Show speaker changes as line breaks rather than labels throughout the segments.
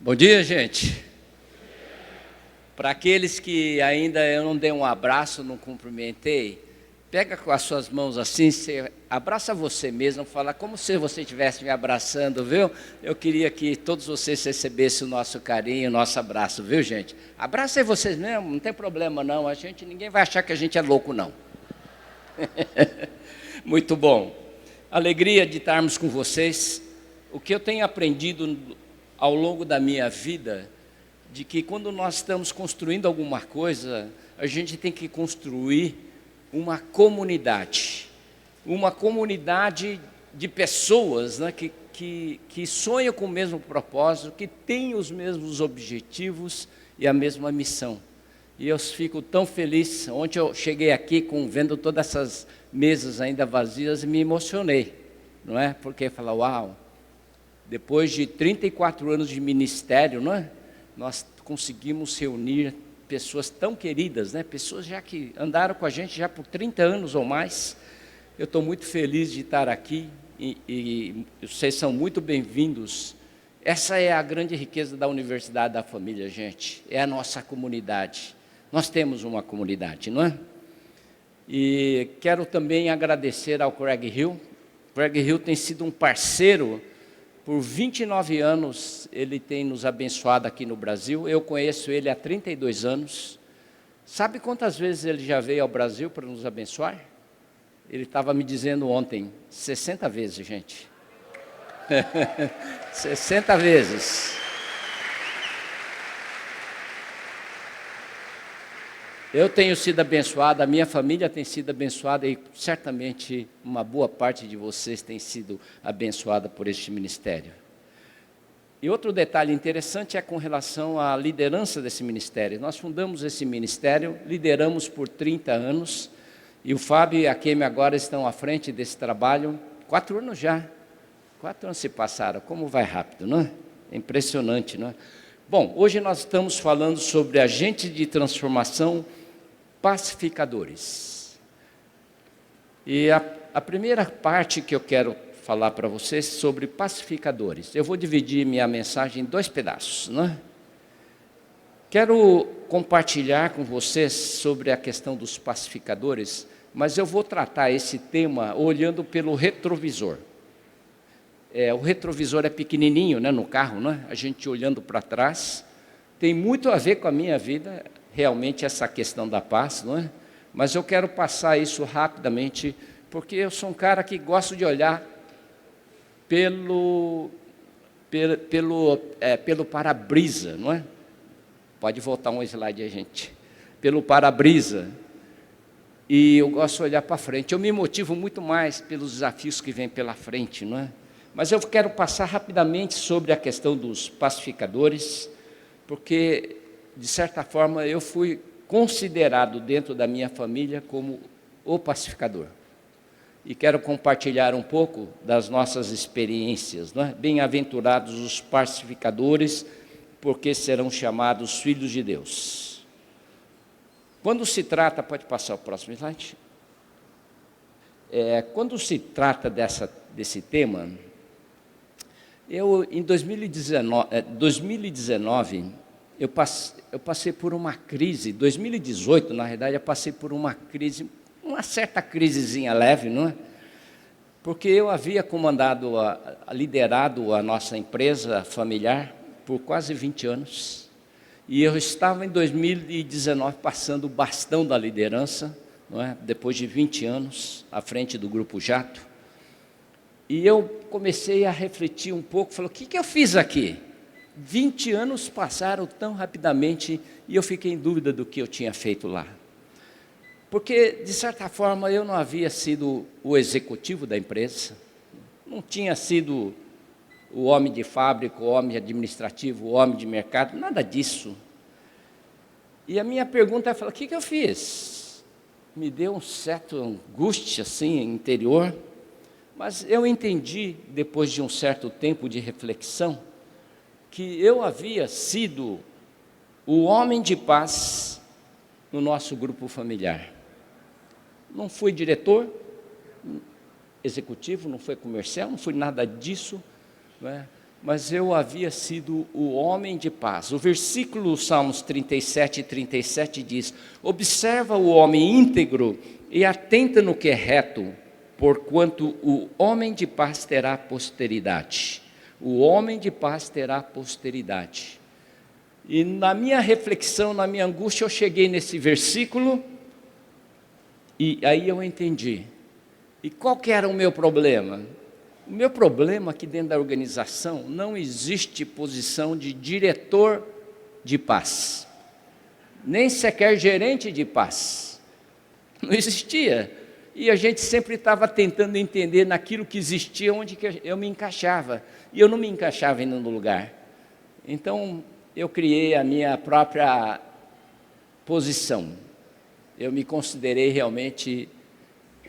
Bom dia, gente. Para aqueles que ainda eu não dei um abraço, não cumprimentei, pega com as suas mãos assim, você abraça você mesmo, fala como se você estivesse me abraçando, viu? Eu queria que todos vocês recebessem o nosso carinho, o nosso abraço, viu, gente? Abracem vocês mesmo, não tem problema não, ninguém vai achar que a gente é louco, não. Muito bom. Alegria de estarmos com vocês. O que eu tenho aprendido ao longo da minha vida, de que quando nós estamos construindo alguma coisa, a gente tem que construir uma comunidade de pessoas, né, que sonham com o mesmo propósito, que têm os mesmos objetivos e a mesma missão. E eu fico tão feliz. Ontem eu cheguei aqui vendo todas essas mesas ainda vazias e me emocionei, não é? Porque falar, uau, depois de 34 anos de ministério, não é? Nós conseguimos reunir pessoas tão queridas, né? Pessoas já que andaram com a gente já por 30 anos ou mais. Eu estou muito feliz de estar aqui e vocês são muito bem-vindos. Essa é a grande riqueza da Universidade da Família, gente, é a nossa comunidade. Nós temos uma comunidade, não é? E quero também agradecer ao Craig Hill. Craig Hill tem sido um parceiro. Por 29 anos, ele tem nos abençoado aqui no Brasil. Eu conheço ele há 32 anos. Sabe quantas vezes ele já veio ao Brasil para nos abençoar? Ele estava me dizendo ontem, 60 vezes, gente. 60 vezes. Eu tenho sido abençoado, a minha família tem sido abençoada e certamente uma boa parte de vocês tem sido abençoada por este ministério. E outro detalhe interessante é com relação à liderança desse ministério. Nós fundamos esse ministério, lideramos por 30 anos, e o Fábio e a Kemi agora estão à frente desse trabalho. 4 anos já, 4 anos se passaram, como vai rápido, não é? É impressionante, não é? Bom, hoje nós estamos falando sobre agentes de transformação pacificadores. E a primeira parte que eu quero falar para vocês sobre pacificadores. Eu vou dividir minha mensagem em 2 pedaços, né? Quero compartilhar com vocês sobre a questão dos pacificadores, mas eu vou tratar esse tema olhando pelo retrovisor. O retrovisor é pequenininho, né, no carro, né? A gente olhando para trás. Tem muito a ver com a minha vida, realmente, essa questão da paz, não é? Mas eu quero passar isso rapidamente, porque eu sou um cara que gosto de olhar pelo para-brisa, não é? Pode voltar um slide aí, gente. Pelo para-brisa. E eu gosto de olhar para frente. Eu me motivo muito mais pelos desafios que vêm pela frente, não é? Mas eu quero passar rapidamente sobre a questão dos pacificadores, porque, de certa forma, eu fui considerado dentro da minha família como o pacificador. E quero compartilhar um pouco das nossas experiências, não é? Bem-aventurados os pacificadores, porque serão chamados filhos de Deus. Quando se trata, pode passar o próximo slide? Quando se trata desse tema, eu, em 2019, eu passei por uma crise. 2018, na realidade, eu passei por uma crise, uma certa crisezinha leve, não é? Porque eu havia liderado a nossa empresa familiar por quase 20 anos. E eu estava, em 2019, passando o bastão da liderança, não é? Depois de 20 anos, à frente do Grupo Jato. E eu comecei a refletir um pouco, falei, o que eu fiz aqui? 20 anos passaram tão rapidamente e eu fiquei em dúvida do que eu tinha feito lá. Porque, de certa forma, eu não havia sido o executivo da empresa, não tinha sido o homem de fábrica, o homem administrativo, o homem de mercado, nada disso. E a minha pergunta é, o que eu fiz? Me deu um certo angústia, assim, interior. Mas eu entendi, depois de um certo tempo de reflexão, que eu havia sido o homem de paz no nosso grupo familiar. Não fui diretor executivo, não fui comercial, não fui nada disso, não é? mas eu havia sido o homem de paz. O versículo Salmos 37 diz: observa o homem íntegro e atenta no que é reto, porquanto o homem de paz terá posteridade. O homem de paz terá posteridade. E na minha reflexão, na minha angústia, eu cheguei nesse versículo e aí eu entendi. E qual que era o meu problema? O meu problema aqui dentro da organização, não existe posição de diretor de paz, nem sequer gerente de paz. Não existia. E a gente sempre estava tentando entender naquilo que existia, onde que eu me encaixava. E eu não me encaixava ainda no lugar. Então, eu criei a minha própria posição. Eu me considerei realmente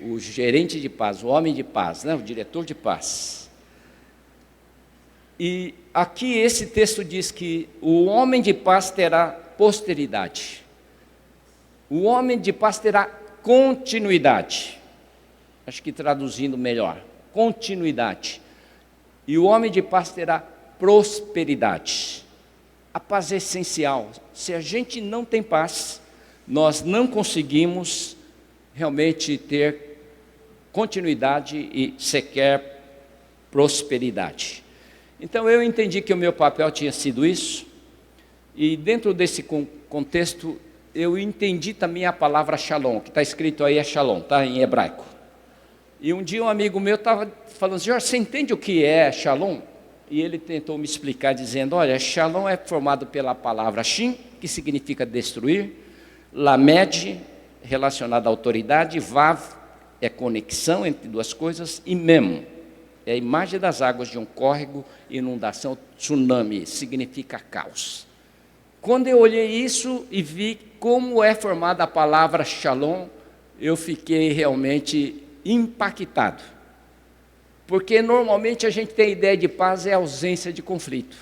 o gerente de paz, o homem de paz, né? O diretor de paz. E aqui esse texto diz que o homem de paz terá posteridade. O homem de paz terá continuidade. Acho que traduzindo melhor, continuidade. E o homem de paz terá prosperidade. A paz é essencial. Se a gente não tem paz, nós não conseguimos realmente ter continuidade e sequer prosperidade. Então eu entendi que o meu papel tinha sido isso, e dentro desse contexto eu entendi também a palavra shalom, que está escrito aí é shalom, tá? Em hebraico. E um dia um amigo meu estava falando assim: Jorge, você entende o que é shalom? E ele tentou me explicar dizendo: olha, shalom é formado pela palavra shin, que significa destruir, lamed, relacionado à autoridade, vav, é conexão entre duas coisas, e mem, é a imagem das águas de um córrego, inundação, tsunami, significa caos. Quando eu olhei isso e vi como é formada a palavra shalom, eu fiquei realmente impactado. Porque normalmente a gente tem a ideia de paz é ausência de conflito,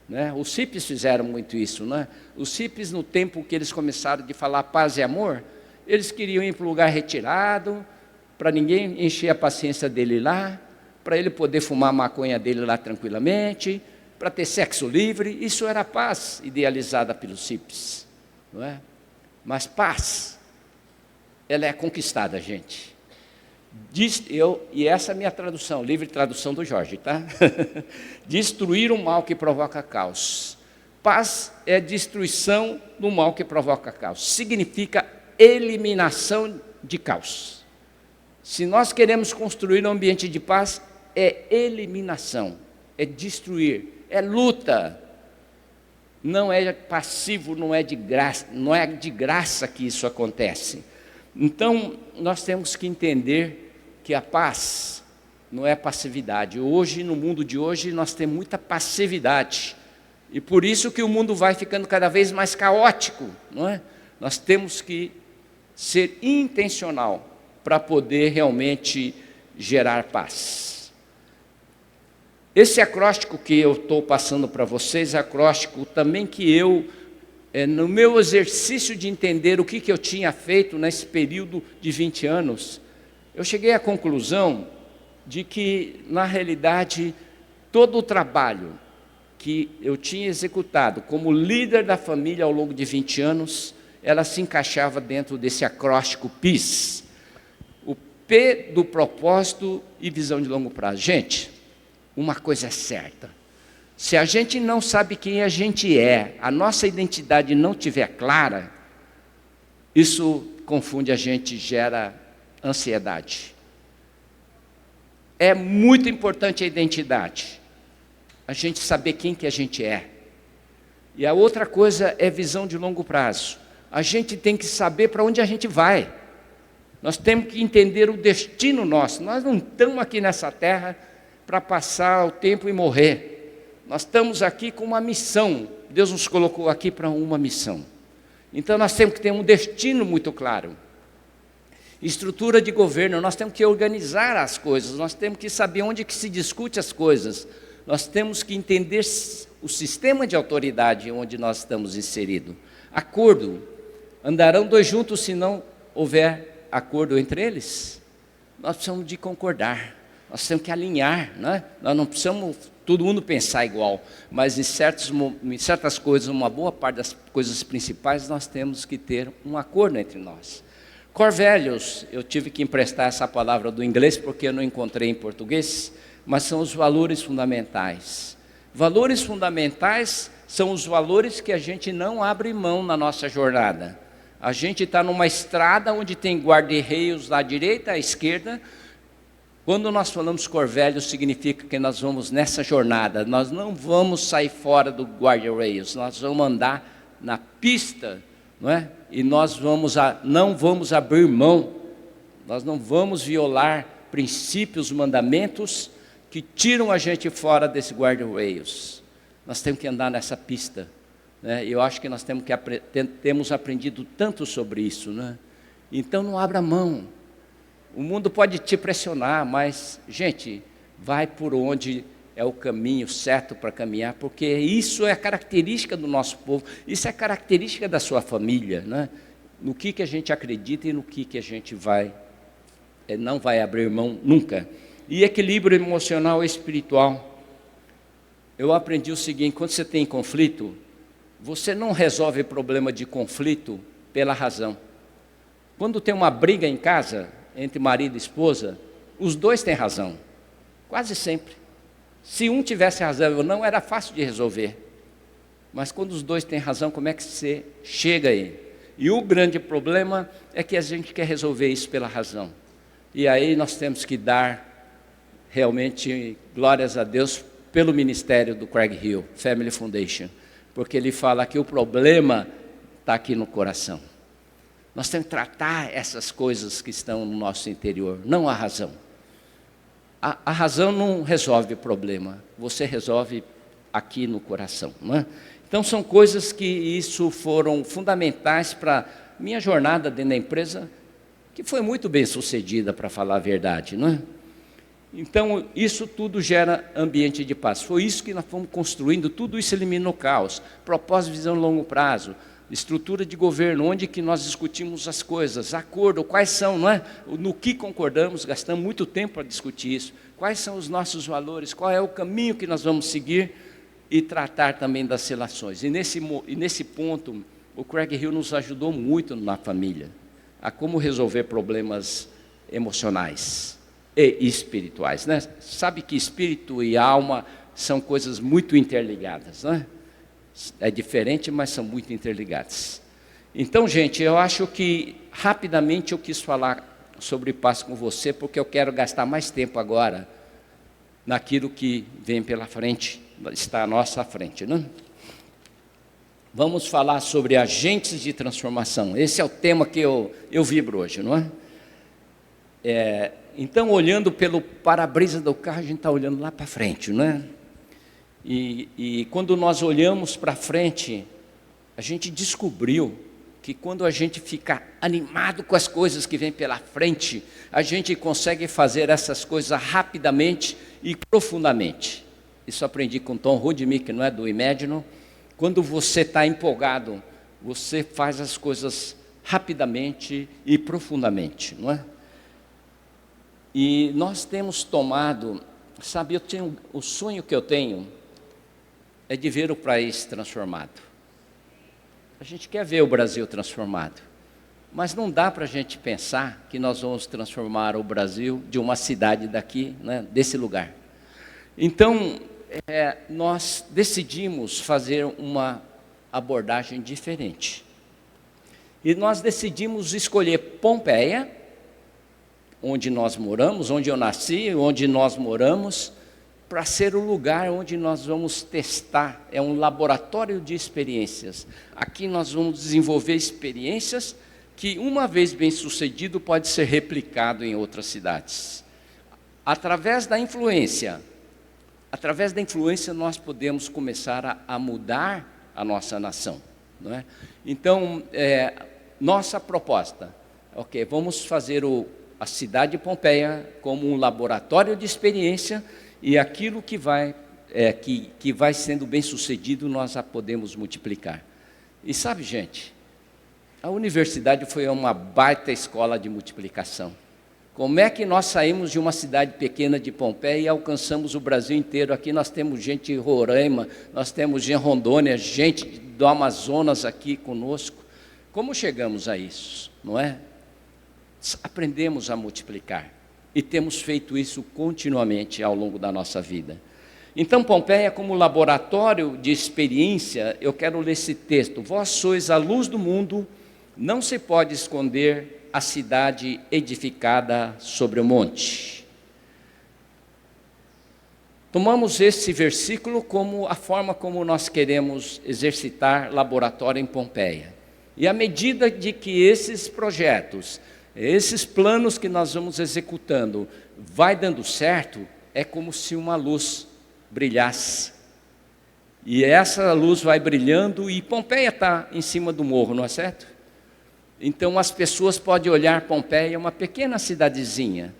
né? Os hippies fizeram muito isso, né? Os hippies, no tempo que eles começaram de falar paz e amor, eles queriam ir para um lugar retirado, para ninguém encher a paciência dele lá, para ele poder fumar a maconha dele lá tranquilamente, para ter sexo livre. Isso era paz idealizada pelos hippies, não é? Mas paz, ela é conquistada, gente. E essa é a minha tradução, livre tradução do Jorge, tá? Destruir o mal que provoca caos. Paz é destruição do mal que provoca caos. Significa eliminação de caos. Se nós queremos construir um ambiente de paz, é eliminação, é destruir, é luta. Não é passivo, não é de graça que isso acontece. Então, nós temos que entender que a paz não é passividade. Hoje, no mundo de hoje, nós temos muita passividade. E por isso que o mundo vai ficando cada vez mais caótico, não é? Nós temos que ser intencional para poder realmente gerar paz. Esse acróstico que eu estou passando para vocês, acróstico também que eu, no meu exercício de entender o que eu tinha feito nesse período de 20 anos, eu cheguei à conclusão de que, na realidade, todo o trabalho que eu tinha executado como líder da família ao longo de 20 anos, ela se encaixava dentro desse acróstico PIS. O P do propósito e visão de longo prazo. Gente, uma coisa é certa. Se a gente não sabe quem a gente é, a nossa identidade não estiver clara, isso confunde a gente, gera ansiedade. É muito importante a identidade, a gente saber quem que a gente é. E a outra coisa é visão de longo prazo. A gente tem que saber para onde a gente vai. Nós temos que entender o destino nosso. Nós não estamos aqui nessa terra para passar o tempo e morrer. Nós estamos aqui com uma missão. Deus nos colocou aqui para uma missão. Então nós temos que ter um destino muito claro. Estrutura de governo, nós temos que organizar as coisas, nós temos que saber onde que se discute as coisas. Nós temos que entender o sistema de autoridade onde nós estamos inseridos. Acordo. Andarão dois juntos se não houver acordo entre eles? Nós precisamos de concordar. Nós temos que alinhar, né? Nós não precisamos todo mundo pensar igual, mas em certas coisas, uma boa parte das coisas principais, nós temos que ter um acordo entre nós. Core values, eu tive que emprestar essa palavra do inglês porque eu não encontrei em português, mas são os valores fundamentais. Valores fundamentais são os valores que a gente não abre mão na nossa jornada. A gente está numa estrada onde tem guarda-reios à direita, à esquerda. Quando nós falamos core values, significa que nós vamos nessa jornada, nós não vamos sair fora do guarda-reios, nós vamos andar na pista, não é? E nós não vamos abrir mão, nós não vamos violar princípios, mandamentos que tiram a gente fora desse guarda-reios. Nós temos que andar nessa pista, né? Eu acho que nós temos aprendido tanto sobre isso, né? Então não abra mão. O mundo pode te pressionar, mas, gente, vai por onde é o caminho certo para caminhar, porque isso é a característica do nosso povo, isso é a característica da sua família, né? No que a gente acredita e no que a gente não vai abrir mão nunca. E equilíbrio emocional e espiritual. Eu aprendi o seguinte: quando você tem conflito, você não resolve problema de conflito pela razão. Quando tem uma briga em casa, entre marido e esposa, os dois têm razão, quase sempre. Se um tivesse razão ou não, era fácil de resolver. Mas quando os dois têm razão, como é que você chega aí? E o grande problema é que a gente quer resolver isso pela razão. E aí nós temos que dar realmente glórias a Deus pelo ministério do Craig Hill, Family Foundation, porque ele fala que o problema está aqui no coração. Nós temos que tratar essas coisas que estão no nosso interior, não a razão. A razão não resolve o problema, você resolve aqui no coração, não é? Então são coisas que isso foram fundamentais para minha jornada dentro da empresa, que foi muito bem sucedida, para falar a verdade, não é? Então isso tudo gera ambiente de paz. Foi isso que nós fomos construindo, tudo isso elimina o caos. Propósito, visão a longo prazo. Estrutura de governo, onde que nós discutimos as coisas, acordo, quais são, não é? No que concordamos, gastamos muito tempo para discutir isso, quais são os nossos valores, qual é o caminho que nós vamos seguir e tratar também das relações. E nesse ponto, o Craig Hill nos ajudou muito na família, a como resolver problemas emocionais e espirituais, né? Sabe que espírito e alma são coisas muito interligadas, não é? É diferente, mas são muito interligados. Então, gente, eu acho que rapidamente eu quis falar sobre paz com você, porque eu quero gastar mais tempo agora naquilo que vem pela frente, está à nossa frente, né? Vamos falar sobre agentes de transformação. Esse é o tema que eu vibro hoje, não é? Então, olhando pelo para-brisa do carro, a gente está olhando lá para frente, não é? E quando nós olhamos para frente, a gente descobriu que quando a gente fica animado com as coisas que vêm pela frente, a gente consegue fazer essas coisas rapidamente e profundamente. Isso aprendi com Tom Rudnick, que não é do Imagino. Quando você está empolgado, você faz as coisas rapidamente e profundamente, não é? E nós temos tomado, sabe, o sonho que eu tenho é de ver o país transformado. A gente quer ver o Brasil transformado, mas não dá para a gente pensar que nós vamos transformar o Brasil de uma cidade daqui, né, desse lugar. Então, nós decidimos fazer uma abordagem diferente. E nós decidimos escolher Pompeia, onde nós moramos, onde eu nasci, onde nós moramos, para ser o lugar onde nós vamos testar, é um laboratório de experiências. Aqui nós vamos desenvolver experiências que, uma vez bem sucedido, pode ser replicado em outras cidades. Através da influência nós podemos começar a mudar a nossa nação, não é? Então, nossa proposta, vamos fazer a cidade de Pompeia como um laboratório de experiência, e aquilo que vai sendo bem sucedido, nós a podemos multiplicar. E sabe, gente, a universidade foi uma baita escola de multiplicação. Como é que nós saímos de uma cidade pequena de Pompeia e alcançamos o Brasil inteiro? Aqui nós temos gente de Roraima, nós temos gente de Rondônia, gente do Amazonas aqui conosco. Como chegamos a isso, não é? Aprendemos a multiplicar e temos feito isso continuamente ao longo da nossa vida. Então, Pompeia, como laboratório de experiência, eu quero ler esse texto. Vós sois a luz do mundo, não se pode esconder a cidade edificada sobre o monte. Tomamos esse versículo como a forma como nós queremos exercitar laboratório em Pompeia. E à medida de que esses projetos, esses planos que nós vamos executando, vai dando certo, é como se uma luz brilhasse. E essa luz vai brilhando e Pompeia está em cima do morro, não é certo? Então as pessoas podem olhar Pompeia, uma pequena cidadezinha,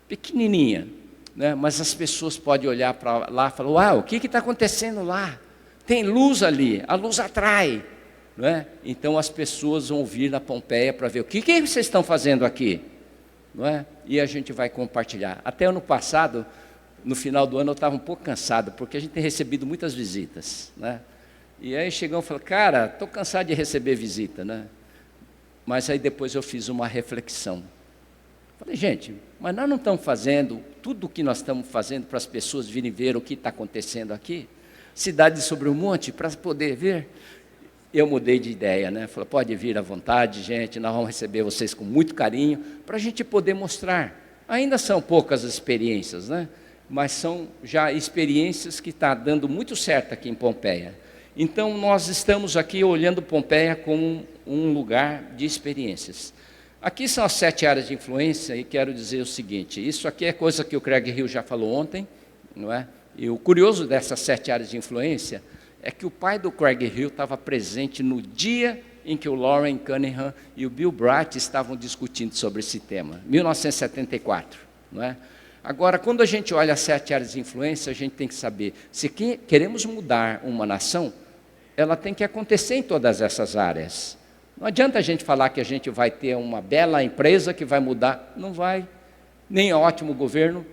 pequenininha, né? Mas as pessoas podem olhar para lá e falar, uau, o que está acontecendo lá? Tem luz ali, a luz atrai. Não é? Então as pessoas vão vir na Pompeia para ver o que vocês estão fazendo aqui. Não é? E a gente vai compartilhar. Até ano passado, no final do ano, eu estava um pouco cansado, porque a gente tem recebido muitas visitas. Né? E aí chegamos e falaram, cara, estou cansado de receber visita. Né? Mas aí depois eu fiz uma reflexão. Falei, gente, mas nós não estamos fazendo tudo o que nós estamos fazendo para as pessoas virem ver o que está acontecendo aqui? Cidade sobre o monte, para poder ver. Eu mudei de ideia, né? Falei, pode vir à vontade, gente, nós vamos receber vocês com muito carinho, para a gente poder mostrar. Ainda são poucas experiências, né? Mas são já experiências que estão dando muito certo aqui em Pompeia. Então, nós estamos aqui olhando Pompeia como um lugar de experiências. Aqui são as 7 áreas de influência, e quero dizer o seguinte, isso aqui é coisa que o Craig Hill já falou ontem, não é? E o curioso dessas 7 áreas de influência é que o pai do Craig Hill estava presente no dia em que o Lauren Cunningham e o Bill Bright estavam discutindo sobre esse tema, 1974, não é? Agora, quando a gente olha as 7 áreas de influência, a gente tem que saber, se queremos mudar uma nação, ela tem que acontecer em todas essas áreas. Não adianta a gente falar que a gente vai ter uma bela empresa que vai mudar, não vai, nem ótimo governo,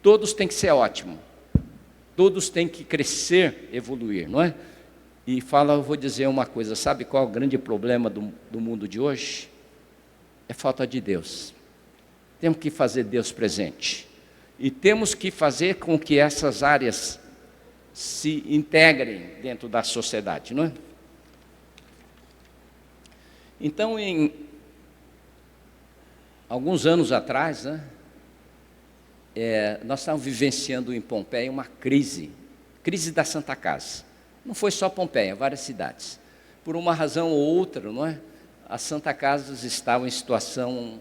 todos têm que ser ótimos. Todos têm que crescer, evoluir, não é? E eu vou dizer uma coisa, sabe qual é o grande problema do mundo de hoje? É falta de Deus. Temos que fazer Deus presente. E temos que fazer com que essas áreas se integrem dentro da sociedade, não é? Então, em alguns anos atrás, né? Nós estávamos vivenciando em Pompeia uma crise da Santa Casa. Não foi só Pompeia, várias cidades. Por uma razão ou outra, não é? As Santa Casas estavam em situação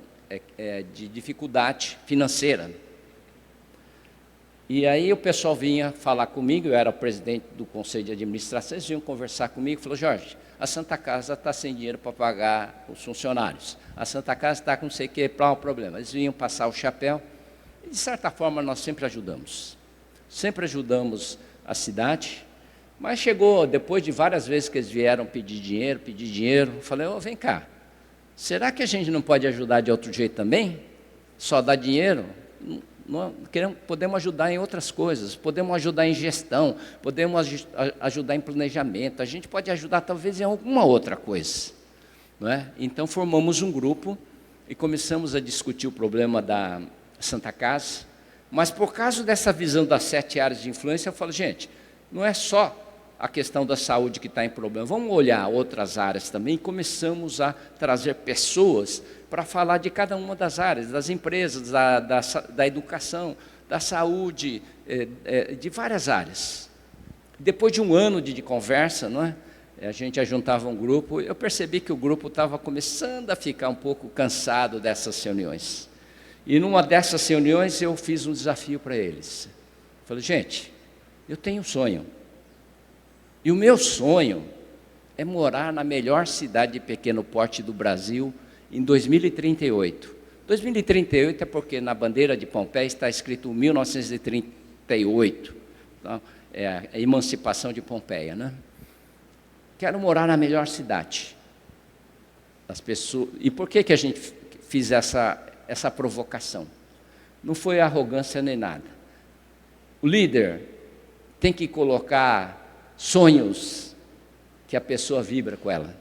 de dificuldade financeira. E aí o pessoal vinha falar comigo, eu era o presidente do conselho de administração, eles vinham conversar comigo e falaram, Jorge, a Santa Casa está sem dinheiro para pagar os funcionários. A Santa Casa está com não sei o que, para o problema. Eles vinham passar o chapéu. E, de certa forma, nós sempre ajudamos a cidade, mas chegou, depois de várias vezes que eles vieram pedir dinheiro, eu falei, vem cá, será que a gente não pode ajudar de outro jeito também? Só dar dinheiro? Podemos ajudar em outras coisas, podemos ajudar em gestão, podemos ajudar em planejamento, a gente pode ajudar talvez em alguma outra coisa. Não é? Então, formamos um grupo e começamos a discutir o problema da Santa Casa, mas por causa dessa visão das 7 áreas de influência, eu falo, gente, não é só a questão da saúde que está em problema, vamos olhar outras áreas também, e começamos a trazer pessoas para falar de cada uma das áreas, das empresas, da educação, da saúde, de várias áreas. Depois de um ano de conversa, não é? A gente juntava um grupo, eu percebi que o grupo estava começando a ficar um pouco cansado dessas reuniões. E numa dessas reuniões eu fiz um desafio para eles. Falei, gente, eu tenho um sonho. E o meu sonho é morar na melhor cidade de pequeno porte do Brasil em 2038. 2038 é porque na bandeira de Pompeia está escrito 1938. Então, é a emancipação de Pompeia, né? Quero morar na melhor cidade. As pessoas... E por que a gente fez essa provocação. Não foi arrogância nem nada. O líder tem que colocar sonhos que a pessoa vibra com ela,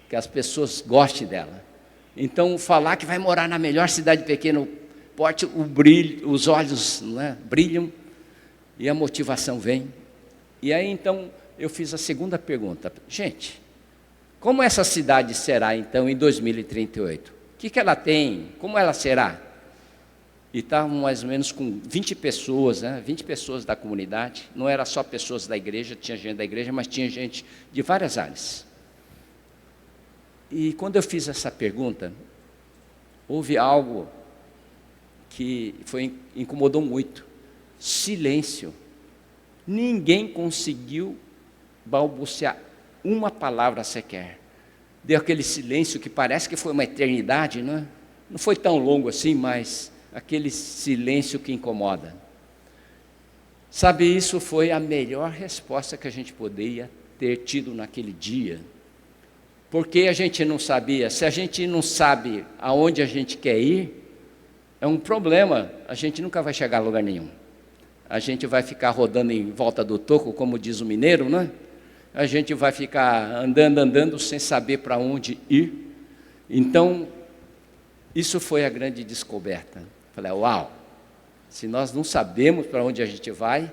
que as pessoas gostem dela. Então, falar que vai morar na melhor cidade pequena, porte o brilho, os olhos, né, brilham e a motivação vem. E aí, então, eu fiz a segunda pergunta. Gente, como essa cidade será, então, em 2038? O que ela tem? Como ela será? E estavam mais ou menos com 20 pessoas, né? 20 pessoas da comunidade. Não era só pessoas da igreja, tinha gente da igreja, mas tinha gente de várias áreas. E quando eu fiz essa pergunta, houve algo que incomodou muito. Silêncio. Ninguém conseguiu balbuciar uma palavra sequer. Deu aquele silêncio que parece que foi uma eternidade, não é? Não foi tão longo assim, mas aquele silêncio que incomoda. Sabe, isso foi a melhor resposta que a gente poderia ter tido naquele dia. Porque a gente não sabia. Se a gente não sabe aonde a gente quer ir, é um problema. A gente nunca vai chegar a lugar nenhum. A gente vai ficar rodando em volta do toco, como diz o mineiro, né? A gente vai ficar andando, sem saber para onde ir. Então, isso foi a grande descoberta. Falei, uau, se nós não sabemos para onde a gente vai,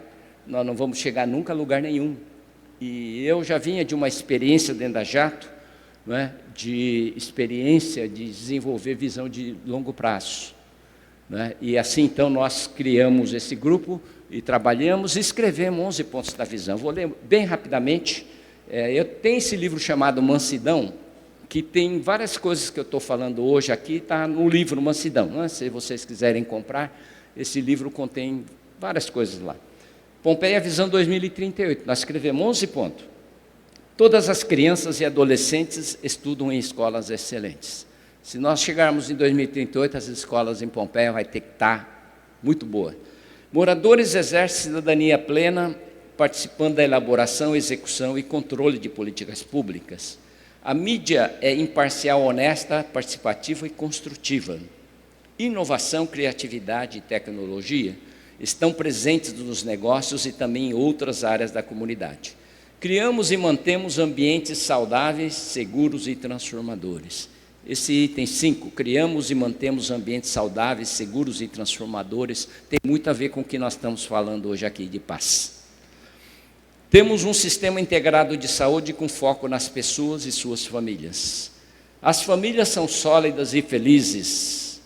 nós não vamos chegar nunca a lugar nenhum. E eu já vinha de uma experiência dentro da Jato, não é? De experiência de desenvolver visão de longo prazo. Não é? E assim, então, nós criamos esse grupo e trabalhamos e escrevemos 11 pontos da visão. Vou ler bem rapidamente. Eu tenho esse livro chamado Mansidão, que tem várias coisas que eu estou falando hoje aqui, está no livro Mansidão. Não é? Se vocês quiserem comprar, esse livro contém várias coisas lá. Pompeia Visão 2038, nós escrevemos 11 pontos. Todas as crianças e adolescentes estudam em escolas excelentes. Se nós chegarmos em 2038, as escolas em Pompeia vai ter que estar muito boa. Moradores exercem cidadania plena, participando da elaboração, execução e controle de políticas públicas. A mídia é imparcial, honesta, participativa e construtiva. Inovação, criatividade e tecnologia estão presentes nos negócios e também em outras áreas da comunidade. Criamos e mantemos ambientes saudáveis, seguros e transformadores. Esse item 5, criamos e mantemos ambientes saudáveis, seguros e transformadores, tem muito a ver com o que nós estamos falando hoje aqui de paz. Temos um sistema integrado de saúde com foco nas pessoas e suas famílias. As famílias são sólidas e felizes.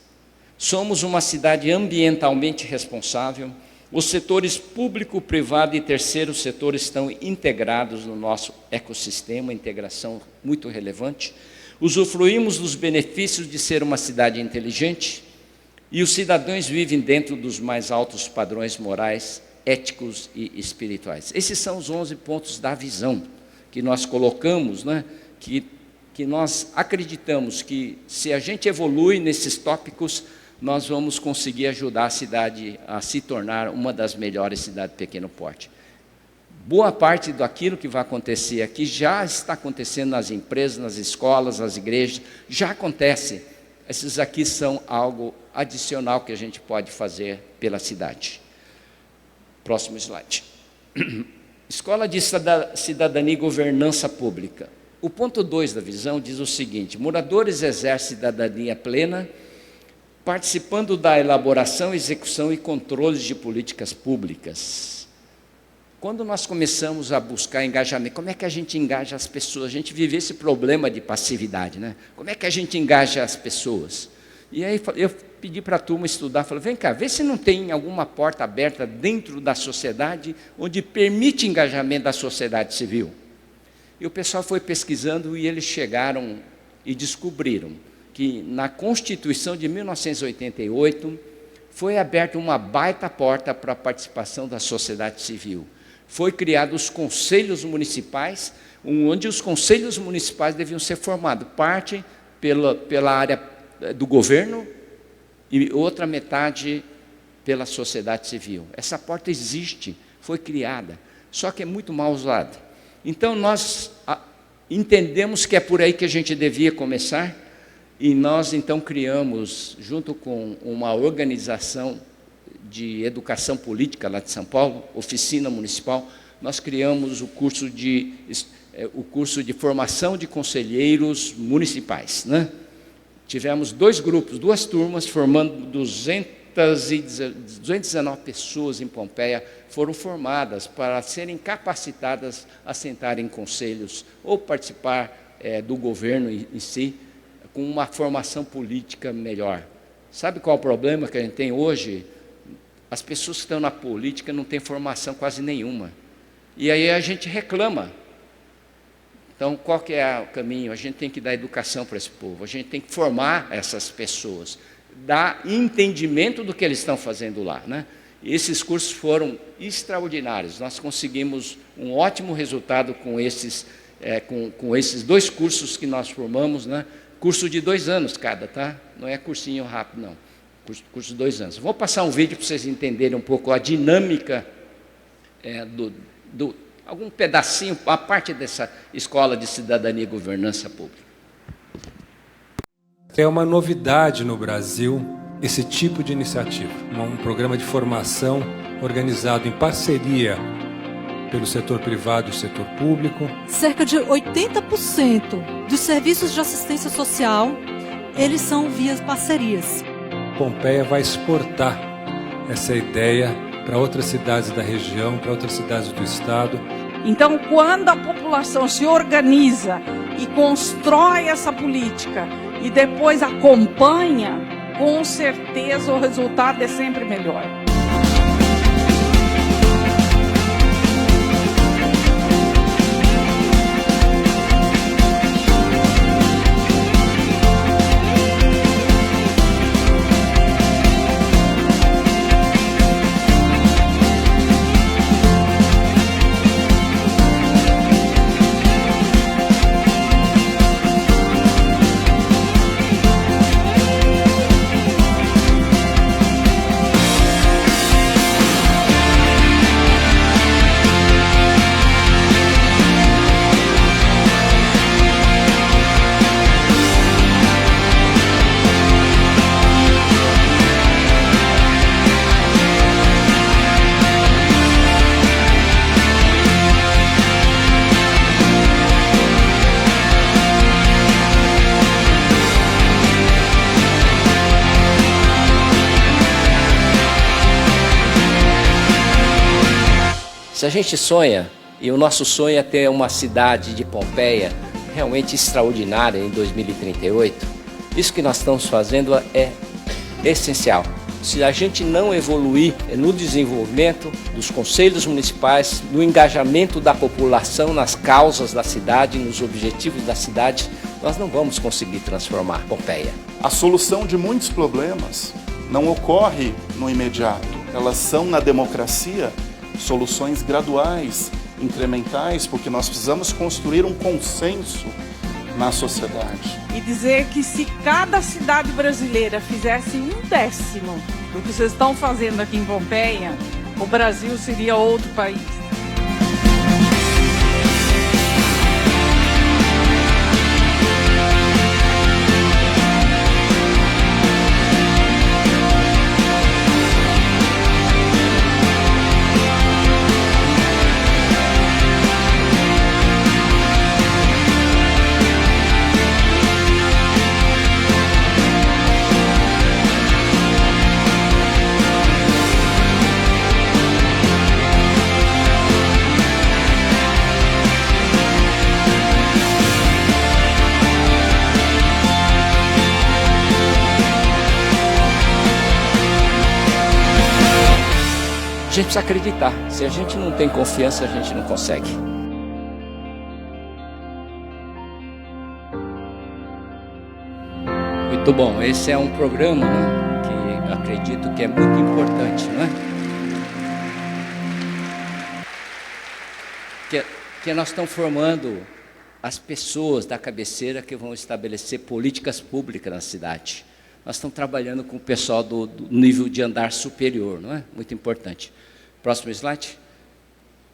Somos uma cidade ambientalmente responsável. Os setores público, privado e terceiro setor estão integrados no nosso ecossistema, integração muito relevante. Usufruímos dos benefícios de ser uma cidade inteligente e os cidadãos vivem dentro dos mais altos padrões morais, éticos e espirituais. Esses são os 11 pontos da visão que nós colocamos, né? que nós acreditamos que se a gente evolui nesses tópicos, nós vamos conseguir ajudar a cidade a se tornar uma das melhores cidades de pequeno porte. Boa parte daquilo que vai acontecer aqui já está acontecendo nas empresas, nas escolas, nas igrejas, já acontece. Esses aqui são algo adicional que a gente pode fazer pela cidade. Próximo slide. Escola de Cidadania e Governança Pública. O ponto 2 da visão diz o seguinte: moradores exercem cidadania plena, participando da elaboração, execução e controles de políticas públicas. Quando nós começamos a buscar engajamento, como é que a gente engaja as pessoas? A gente vive esse problema de passividade, né? Como é que a gente engaja as pessoas? E aí eu pedi para a turma estudar, falei, vem cá, vê se não tem alguma porta aberta dentro da sociedade onde permite engajamento da sociedade civil. E o pessoal foi pesquisando e eles chegaram e descobriram que na Constituição de 1988 foi aberta uma baita porta para a participação da sociedade civil. Foi criado os conselhos municipais, onde os conselhos municipais deviam ser formados, parte pela área do governo e outra metade pela sociedade civil. Essa porta existe, foi criada, só que é muito mal usada. Então, nós entendemos que é por aí que a gente devia começar, E nós, então, criamos, junto com uma organização de educação política lá de São Paulo, Oficina Municipal, nós criamos o curso de formação de conselheiros municipais, né? Tivemos 2 grupos, 2 turmas, formando 219 pessoas em Pompeia, foram formadas para serem capacitadas a sentar em conselhos ou participar do governo em si, com uma formação política melhor. Sabe qual é o problema que a gente tem hoje? As pessoas que estão na política não têm formação quase nenhuma. E aí a gente reclama. Então, qual que é o caminho? A gente tem que dar educação para esse povo, a gente tem que formar essas pessoas, dar entendimento do que eles estão fazendo lá, né? E esses cursos foram extraordinários, nós conseguimos um ótimo resultado com esses 2 cursos que nós formamos, né? Curso de 2 anos cada, tá? Não é cursinho rápido, não. Curso de 2 anos. Vou passar um vídeo para vocês entenderem um pouco a dinâmica algum pedacinho, a parte dessa Escola de Cidadania e Governança Pública.
É uma novidade no Brasil esse tipo de iniciativa, um programa de formação organizado em parceria pelo setor privado e setor público.
Cerca de 80% dos serviços de assistência social, eles são via parcerias.
Pompeia vai exportar essa ideia para outras cidades da região, para outras cidades do estado.
Então, quando a população se organiza e constrói essa política e depois acompanha, com certeza o resultado é sempre melhor.
Se a gente sonha, e o nosso sonho é ter uma cidade de Pompeia realmente extraordinária em 2038, isso que nós estamos fazendo é essencial. Se a gente não evoluir no desenvolvimento dos conselhos municipais, no engajamento da população nas causas da cidade, nos objetivos da cidade, nós não vamos conseguir transformar Pompeia.
A solução de muitos problemas não ocorre no imediato. Elas são, na democracia, soluções graduais, incrementais, porque nós precisamos construir um consenso na sociedade.
E dizer que se cada cidade brasileira fizesse 1/10 do que vocês estão fazendo aqui em Pompeia, o Brasil seria outro país.
A gente precisa acreditar. Se a gente não tem confiança, a gente não consegue. Muito bom. Esse é um programa, né, que acredito que é muito importante, né? Que nós estamos formando as pessoas da cabeceira que vão estabelecer políticas públicas na cidade. Nós estamos trabalhando com o pessoal do nível de andar superior, não é? Muito importante. Próximo slide.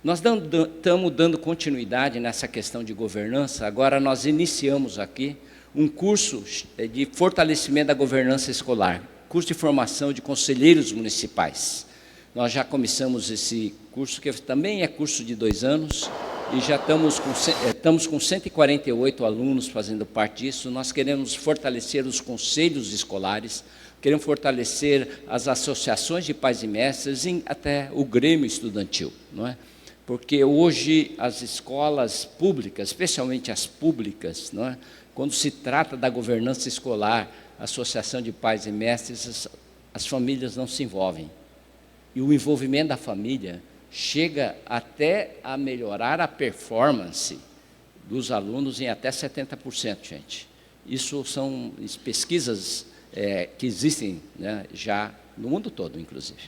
Nós estamos dando continuidade nessa questão de governança. Agora nós iniciamos aqui um curso de fortalecimento da governança escolar, curso de formação de conselheiros municipais. Nós já começamos esse curso, que também é curso de 2 anos, e já estamos com 148 alunos fazendo parte disso. Nós queremos fortalecer os conselhos escolares, queremos fortalecer as associações de pais e mestres e até o Grêmio Estudantil, não é? Porque hoje as escolas públicas, especialmente as públicas, não é? Quando se trata da governança escolar, associação de pais e mestres, as famílias não se envolvem. E o envolvimento da família chega até a melhorar a performance dos alunos em até 70%, gente. Isso são pesquisas que existem, né, já no mundo todo, inclusive.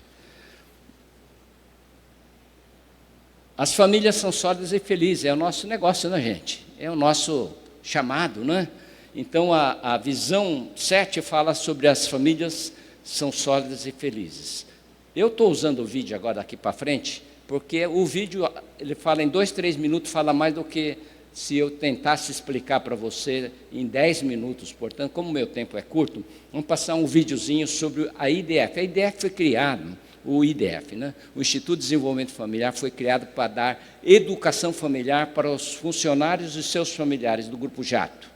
As famílias são sólidas e felizes, é o nosso negócio, né, gente? É o nosso chamado, né? Então, a visão 7 fala sobre as famílias são sólidas e felizes. Eu estou usando o vídeo agora daqui para frente, porque o vídeo, ele fala em 2, 3 minutos, fala mais do que se eu tentasse explicar para você em 10 minutos. Portanto, como o meu tempo é curto, vamos passar um videozinho sobre a IDF. A IDF foi criado, o IDF, né? O Instituto de Desenvolvimento Familiar, foi criado para dar educação familiar para os funcionários e seus familiares do Grupo Jato.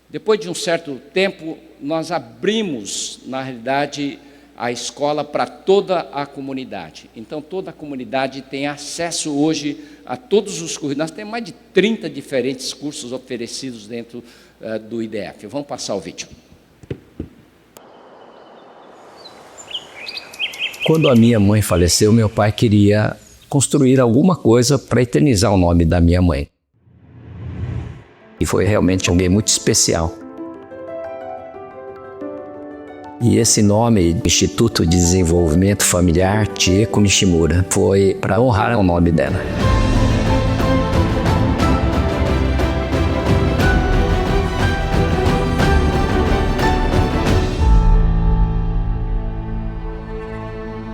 Depois de um certo tempo, nós abrimos, na realidade, a escola para toda a comunidade. Então, toda a comunidade tem acesso hoje a todos os cursos. Nós temos mais de 30 diferentes cursos oferecidos dentro do IDF. Vamos passar o vídeo.
Quando a minha mãe faleceu, meu pai queria construir alguma coisa para eternizar o nome da minha mãe. E foi realmente alguém muito especial. E esse nome, Instituto de Desenvolvimento Familiar Chieko Nishimura, foi para honrar o nome dela.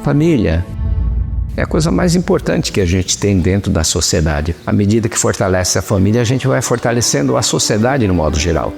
Família é a coisa mais importante que a gente tem dentro da sociedade. À medida que fortalece a família, a gente vai fortalecendo a sociedade no modo geral.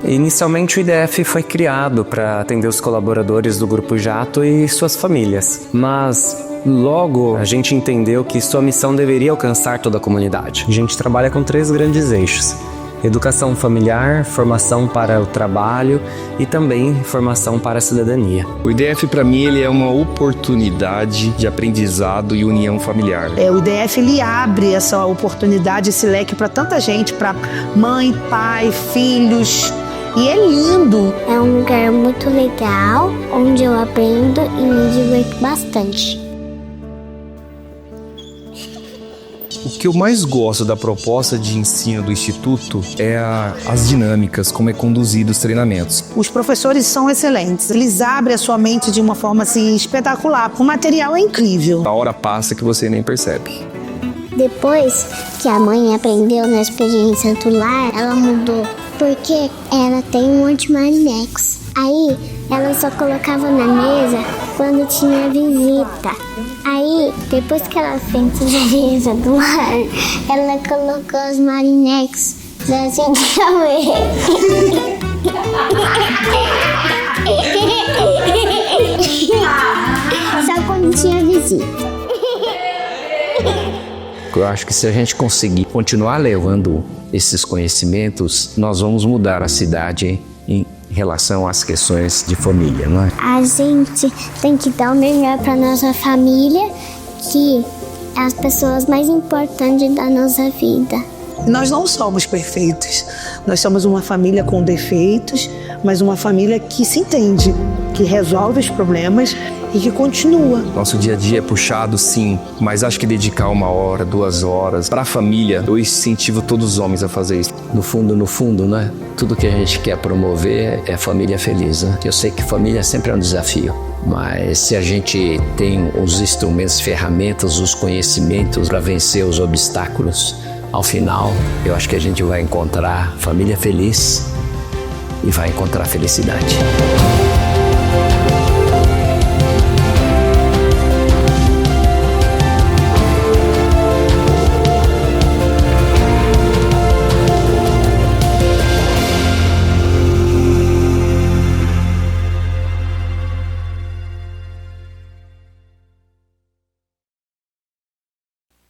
Inicialmente o IDF foi criado para atender os colaboradores do Grupo Jato e suas famílias, mas logo a gente entendeu que sua missão deveria alcançar toda a comunidade. A gente trabalha com 3 grandes eixos: educação familiar, formação para o trabalho e também formação para a cidadania.
O IDF para mim ele é uma oportunidade de aprendizado e união familiar.
O IDF ele abre essa oportunidade, esse leque para tanta gente, para mãe, pai, filhos. E é lindo.
É um lugar muito legal, onde eu aprendo e me diverto bastante.
O que eu mais gosto da proposta de ensino do Instituto é as dinâmicas, como é conduzido os treinamentos.
Os professores são excelentes. Eles abrem a sua mente de uma forma assim espetacular. O material é incrível.
A hora passa que você nem percebe.
Depois que a mãe aprendeu na experiência do lar, ela mudou. Porque ela tem um monte de marinex. Aí, ela só colocava na mesa quando tinha visita. Aí, depois que ela fez a limpeza do lar, ela colocou os marinex assim também. Só quando tinha visita.
Eu acho que se a gente conseguir continuar levando esses conhecimentos, nós vamos mudar a cidade em relação às questões de família, não é?
A gente tem que dar o melhor para nossa família, que é as pessoas mais importantes da nossa vida.
Nós não somos perfeitos. Nós somos uma família com defeitos, mas uma família que se entende, que resolve os problemas e que continua.
Nosso dia a dia é puxado, sim, mas acho que dedicar 1 hora, 2 horas para a família, eu incentivo todos os homens a fazer isso.
No fundo, né? Tudo que a gente quer promover é família feliz, né? Eu sei que família sempre é um desafio, mas se a gente tem os instrumentos, ferramentas, os conhecimentos para vencer os obstáculos, ao final, eu acho que a gente vai encontrar família feliz e vai encontrar felicidade.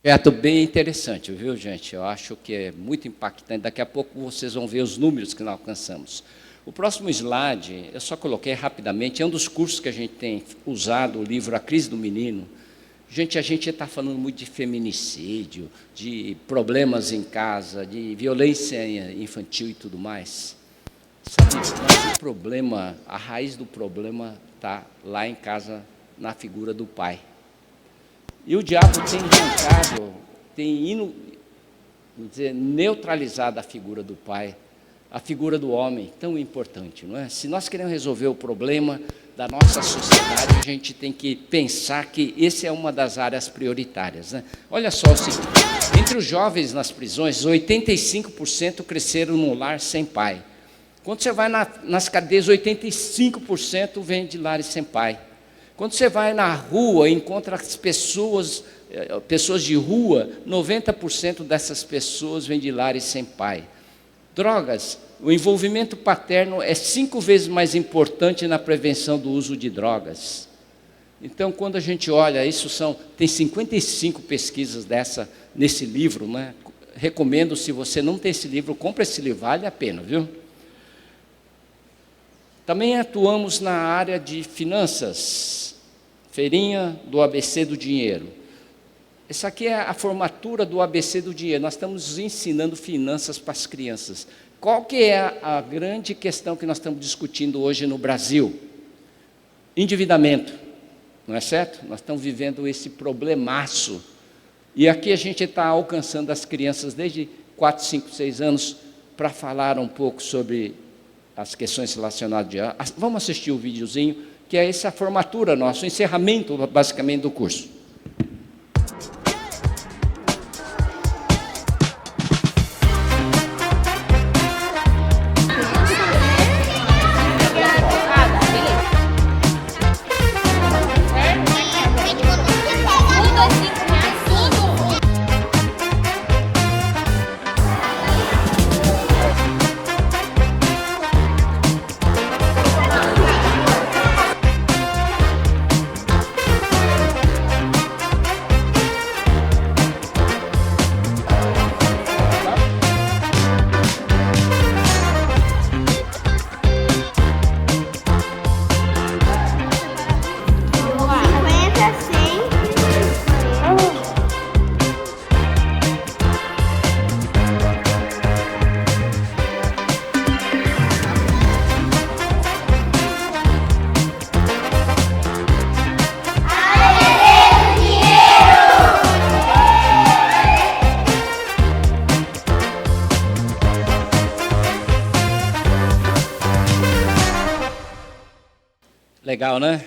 Projeto bem interessante, viu, gente? Eu acho que é muito impactante. Daqui a pouco vocês vão ver os números que nós alcançamos. O próximo slide, eu só coloquei rapidamente, é um dos cursos que a gente tem usado, o livro A Crise do Menino. Gente, a gente está falando muito de feminicídio, de problemas em casa, de violência infantil e tudo mais. Sabe, mas o problema, a raiz do problema está lá em casa, na figura do pai. E o diabo tem arrancado, tem neutralizado a figura do pai, a figura do homem, tão importante, não é? Se nós queremos resolver o problema da nossa sociedade, a gente tem que pensar que essa é uma das áreas prioritárias, né? Olha só o seguinte, entre os jovens nas prisões, 85% cresceram num lar sem pai. Quando você vai nas cadeias, 85% vem de lares sem pai. Quando você vai na rua e encontra as pessoas de rua, 90% dessas pessoas vêm de lares sem pai. Drogas, o envolvimento paterno é 5 vezes mais importante na prevenção do uso de drogas. Então, quando a gente olha, tem 55 pesquisas nesse livro, né? Recomendo, se você não tem esse livro, compre esse livro, vale a pena, viu? Também atuamos na área de finanças, feirinha do ABC do dinheiro. Essa aqui é a formatura do ABC do dinheiro. Nós estamos ensinando finanças para as crianças. Qual que é a grande questão que nós estamos discutindo hoje no Brasil? Endividamento, não é certo? Nós estamos vivendo esse problemaço. E aqui a gente está alcançando as crianças desde 4, 5, 6 anos para falar um pouco sobre as questões relacionadas. Vamos assistir o videozinho, que é essa formatura nossa, o encerramento basicamente do curso. Legal, né?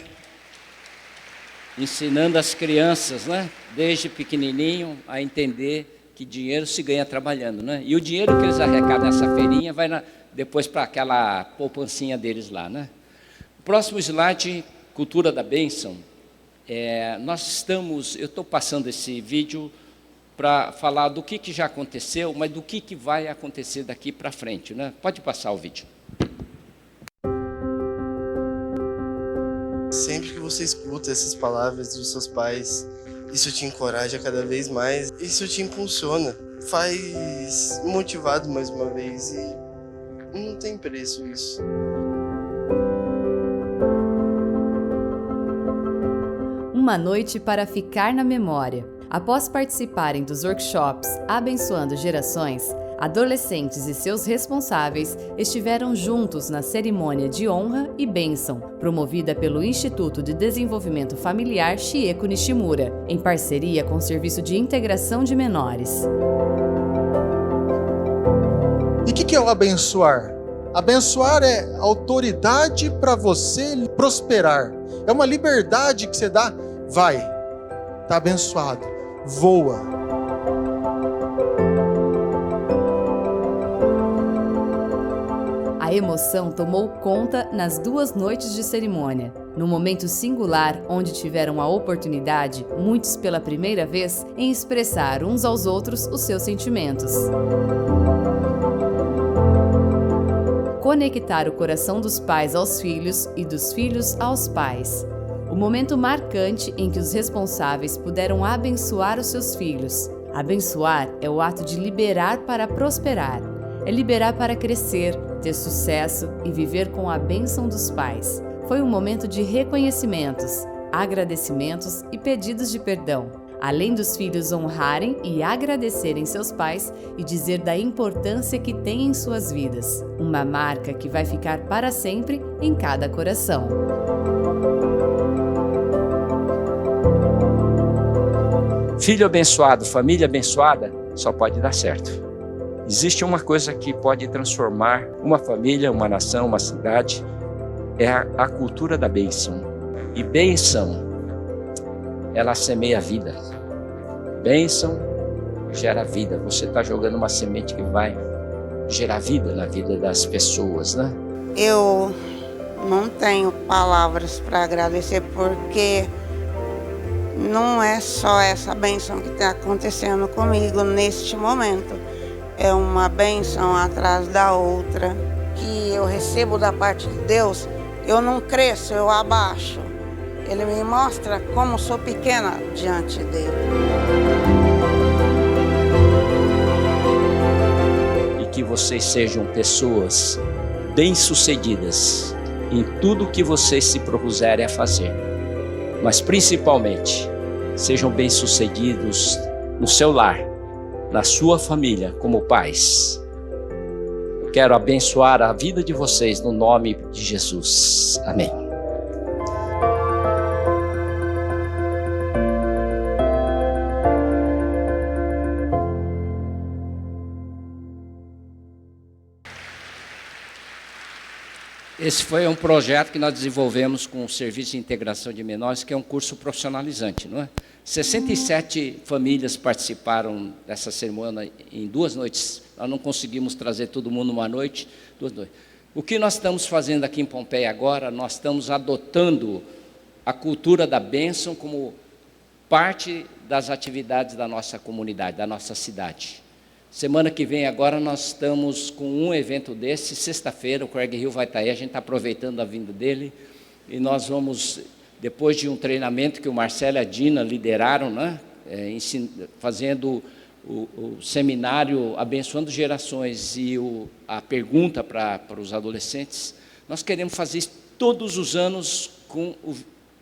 Ensinando as crianças, né? Desde pequenininho, a entender que dinheiro se ganha trabalhando, né? E o dinheiro que eles arrecadam nessa feirinha vai depois para aquela poupancinha deles lá, né? O próximo slide, cultura da bênção. Eu estou passando esse vídeo para falar do que já aconteceu, mas do que vai acontecer daqui para frente, né? Pode passar o vídeo.
Sempre que você escuta essas palavras dos seus pais, isso te encoraja cada vez mais, isso te impulsiona, faz motivado mais uma vez e não tem preço isso.
Uma noite para ficar na memória. Após participarem dos workshops Abençoando Gerações, adolescentes e seus responsáveis estiveram juntos na cerimônia de honra e bênção, promovida pelo Instituto de Desenvolvimento Familiar Chieko Nishimura, em parceria com o Serviço de Integração de Menores.
E o que é o abençoar? Abençoar é autoridade para você prosperar. É uma liberdade que você dá, vai, está abençoado, voa.
A emoção tomou conta nas 2 noites de cerimônia. No momento singular, onde tiveram a oportunidade, muitos pela primeira vez, em expressar uns aos outros os seus sentimentos. Conectar o coração dos pais aos filhos e dos filhos aos pais. O momento marcante em que os responsáveis puderam abençoar os seus filhos. Abençoar é o ato de liberar para prosperar. É liberar para crescer, ter sucesso e viver com a bênção dos pais. Foi um momento de reconhecimentos, agradecimentos e pedidos de perdão. Além dos filhos honrarem e agradecerem seus pais e dizer da importância que têm em suas vidas. Uma marca que vai ficar para sempre em cada coração.
Filho abençoado, família abençoada, só pode dar certo. Existe uma coisa que pode transformar uma família, uma nação, uma cidade, é a cultura da bênção. E bênção, ela semeia a vida. Bênção gera vida. Você está jogando uma semente que vai gerar vida na vida das pessoas, né?
Eu não tenho palavras para agradecer, porque não é só essa bênção que está acontecendo comigo neste momento. É uma bênção atrás da outra que eu recebo da parte de Deus. Eu não cresço, eu abaixo. Ele me mostra como sou pequena diante dele.
E que vocês sejam pessoas bem-sucedidas em tudo que vocês se propuserem a fazer. Mas principalmente, sejam bem-sucedidos no seu lar, na sua família, como pais. Eu quero abençoar a vida de vocês no nome de Jesus. Amém. Esse foi um projeto que nós desenvolvemos com o Serviço de Integração de Menores, que é um curso profissionalizante, não é? 67 famílias participaram dessa cerimônia em 2 noites. Nós não conseguimos trazer todo mundo uma noite, 2 noites. O que nós estamos fazendo aqui em Pompeia agora, nós estamos adotando a cultura da bênção como parte das atividades da nossa comunidade, da nossa cidade. Semana que vem agora nós estamos com um evento desse, sexta-feira, o Craig Hill vai estar aí, a gente está aproveitando a vinda dele, e nós vamos, depois de um treinamento que o Marcelo e a Dina lideraram, né, fazendo o seminário Abençoando Gerações e a pergunta para os adolescentes, nós queremos fazer isso todos os anos com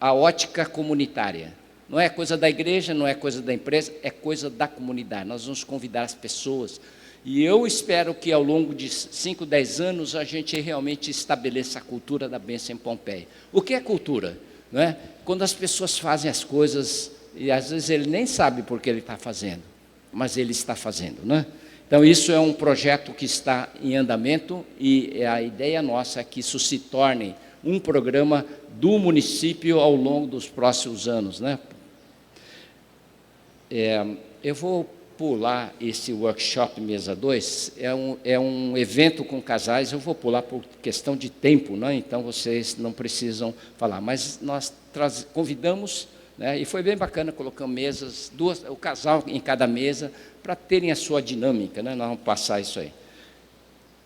a ótica comunitária. Não é coisa da igreja, não é coisa da empresa, é coisa da comunidade. Nós vamos convidar as pessoas. E eu espero que ao longo de 5, 10 anos a gente realmente estabeleça a cultura da bênção em Pompeia. O que é cultura? Não é? Quando as pessoas fazem as coisas, e às vezes ele nem sabe por que ele está fazendo, mas ele está fazendo. Não é? Então isso é um projeto que está em andamento e a ideia nossa é que isso se torne um programa do município ao longo dos próximos anos, né? Eu vou pular esse workshop Mesa 2, é um evento com casais, eu vou pular por questão de tempo, né? Então vocês não precisam falar, mas nós convidamos, né? E foi bem bacana, colocamos mesas, o casal em cada mesa, para terem a sua dinâmica, né? Nós vamos passar isso aí.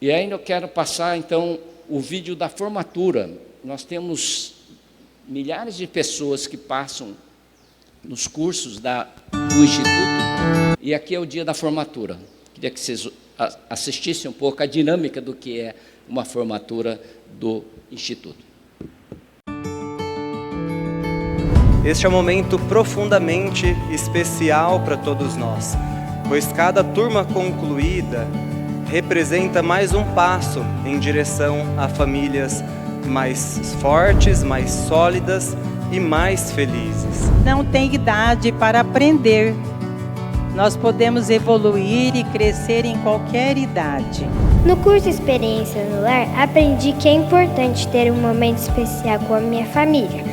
E ainda eu quero passar, então, o vídeo da formatura. Nós temos milhares de pessoas que passam nos cursos do Instituto, e aqui é o dia da formatura. Queria que vocês assistissem um pouco a dinâmica do que é uma formatura do Instituto.
Este é um momento profundamente especial para todos nós, pois cada turma concluída representa mais um passo em direção a famílias mais fortes, mais sólidas e mais felizes.
Não tem idade para aprender. Nós podemos evoluir e crescer em qualquer idade.
No curso Experiência no Lar, aprendi que é importante ter um momento especial com a minha família.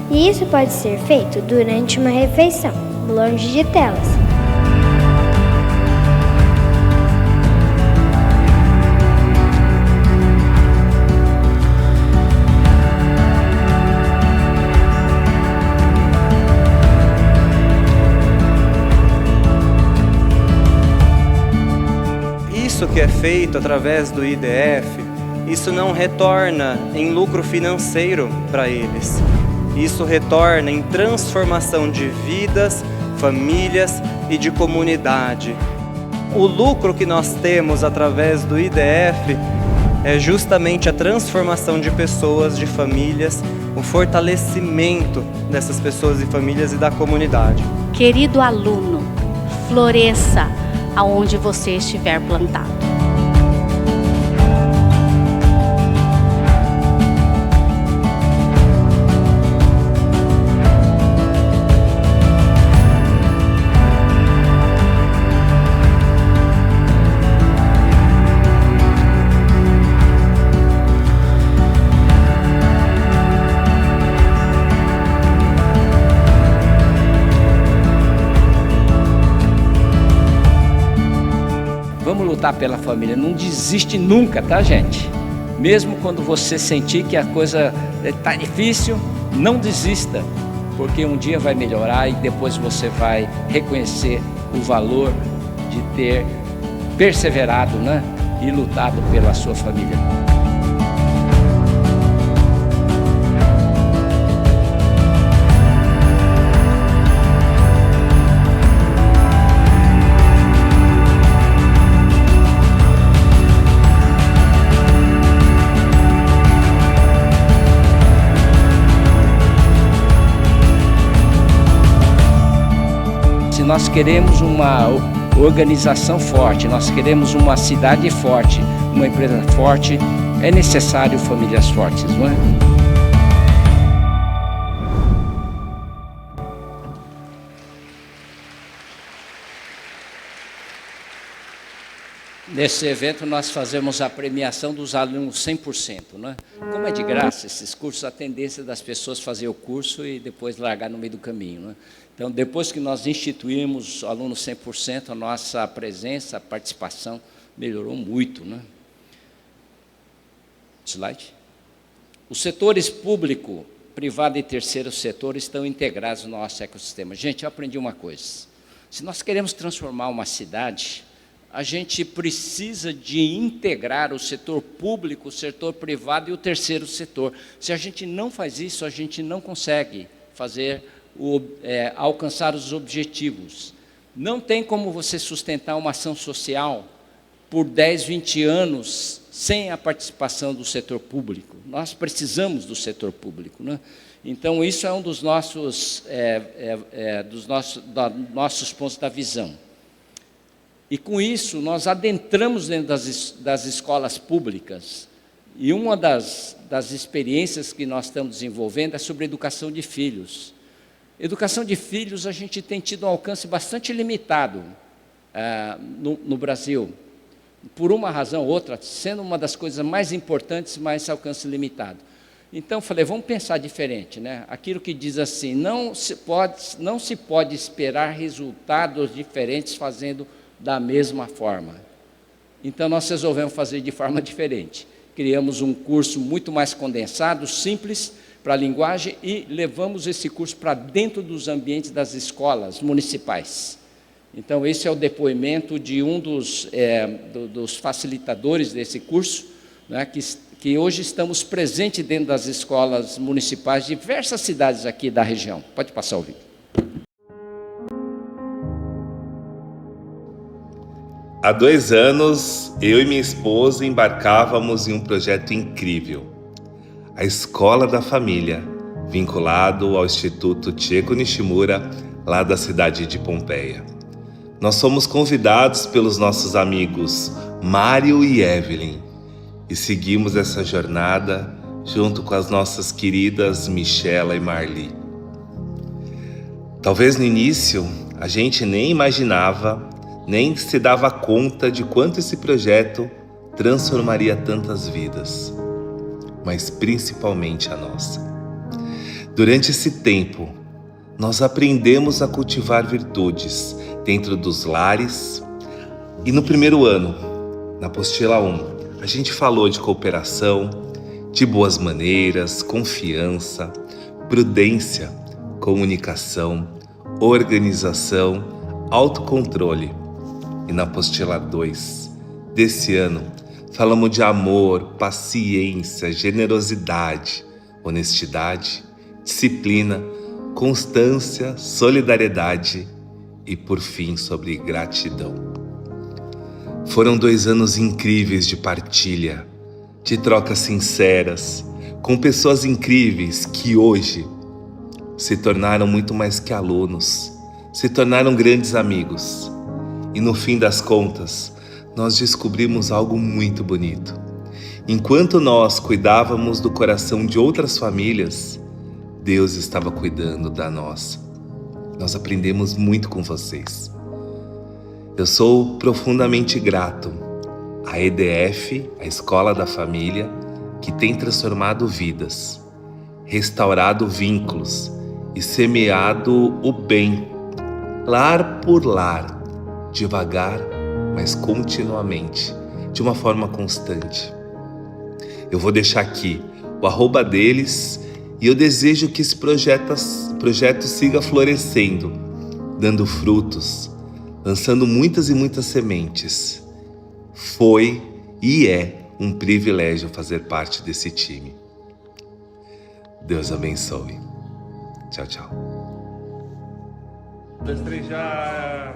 E isso pode ser feito durante uma refeição, longe de telas.
Isso que é feito através do IDF, isso não retorna em lucro financeiro para eles. Isso retorna em transformação de vidas, famílias e de comunidade. O lucro que nós temos através do IDF é justamente a transformação de pessoas, de famílias, o fortalecimento dessas pessoas e famílias e da comunidade.
Querido aluno, floresça aonde você estiver plantado.
Vamos lutar pela família, não desiste nunca, tá, gente? Mesmo quando você sentir que a coisa está difícil, não desista, porque um dia vai melhorar e depois você vai reconhecer o valor de ter perseverado, né? E lutado pela sua família. Nós queremos uma organização forte, nós queremos uma cidade forte, uma empresa forte, é necessário famílias fortes, não é? Nesse evento nós fazemos a premiação dos alunos 100%, né? Como é de graça esses cursos, a tendência das pessoas fazer o curso e depois largar no meio do caminho, né? Então, depois que nós instituímos o aluno 100%, a nossa presença, a participação melhorou muito, né? Slide. Os setores público, privado e terceiro setor estão integrados no nosso ecossistema. Gente, eu aprendi uma coisa. Se nós queremos transformar uma cidade, a gente precisa de integrar o setor público, o setor privado e o terceiro setor. Se a gente não faz isso, a gente não consegue alcançar os objetivos. Não tem como você sustentar uma ação social por 10, 20 anos sem a participação do setor público. Nós precisamos do setor público, né? Então, isso é um dos nossos pontos da visão. E, com isso, nós adentramos dentro das escolas públicas. E uma das experiências que nós estamos desenvolvendo é sobre educação de filhos. Educação de filhos, a gente tem tido um alcance bastante limitado no Brasil. Por uma razão ou outra, sendo uma das coisas mais importantes, mas alcance limitado. Então, falei, vamos pensar diferente, né? Aquilo que diz assim, não se pode esperar resultados diferentes fazendo da mesma forma. Então, nós resolvemos fazer de forma diferente. Criamos um curso muito mais condensado, simples, para a linguagem, e levamos esse curso para dentro dos ambientes das escolas municipais. Então, esse é o depoimento de um dos facilitadores desse curso, né, que hoje estamos presentes dentro das escolas municipais de diversas cidades aqui da região. Pode passar o vídeo.
Há 2 anos, eu e minha esposa embarcávamos em um projeto incrível. A Escola da Família, vinculado ao Instituto Chieko Nishimura, lá da cidade de Pompeia. Nós fomos convidados pelos nossos amigos Mário e Evelyn e seguimos essa jornada junto com as nossas queridas Michela e Marli. Talvez no início a gente nem imaginava, nem se dava conta de quanto esse projeto transformaria tantas vidas, mas principalmente a nossa. Durante esse tempo, nós aprendemos a cultivar virtudes dentro dos lares e no primeiro ano, na apostila 1, a gente falou de cooperação, de boas maneiras, confiança, prudência, comunicação, organização, autocontrole. E na apostila 2 desse ano, falamos de amor, paciência, generosidade, honestidade, disciplina, constância, solidariedade e, por fim, sobre gratidão. Foram 2 anos incríveis de partilha, de trocas sinceras, com pessoas incríveis que hoje se tornaram muito mais que alunos, se tornaram grandes amigos. E no fim das contas, nós descobrimos algo muito bonito. Enquanto nós cuidávamos do coração de outras famílias, Deus estava cuidando da nossa. Nós aprendemos muito com vocês. Eu sou profundamente grato à EDF, a Escola da Família, que tem transformado vidas, restaurado vínculos e semeado o bem, lar por lar, devagar, mas continuamente, de uma forma constante. Eu vou deixar aqui o @ deles e eu desejo que esse projeto siga florescendo, dando frutos, lançando muitas e muitas sementes. Foi e é um privilégio fazer parte desse time. Deus abençoe. Tchau, tchau.
1, 2, 3, já.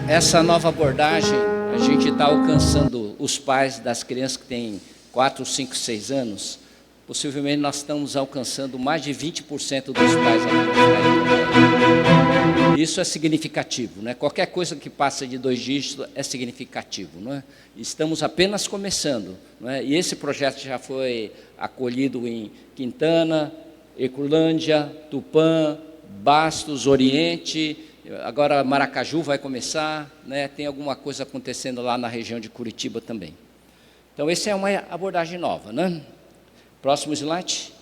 Essa nova abordagem, a gente está alcançando os pais das crianças que têm 4, 5, 6 anos. Possivelmente nós estamos alcançando mais de 20% dos pais aqui na cidade. Isso é significativo, né? Qualquer coisa que passa de 2 dígitos é significativo, não é? Estamos apenas começando, não é? E esse projeto já foi acolhido em Quintana, Herculândia, Tupã, Bastos, Oriente. Agora Maracaju vai começar, né? Tem alguma coisa acontecendo lá na região de Curitiba também. Então, essa é uma abordagem nova, né? Próximo slide.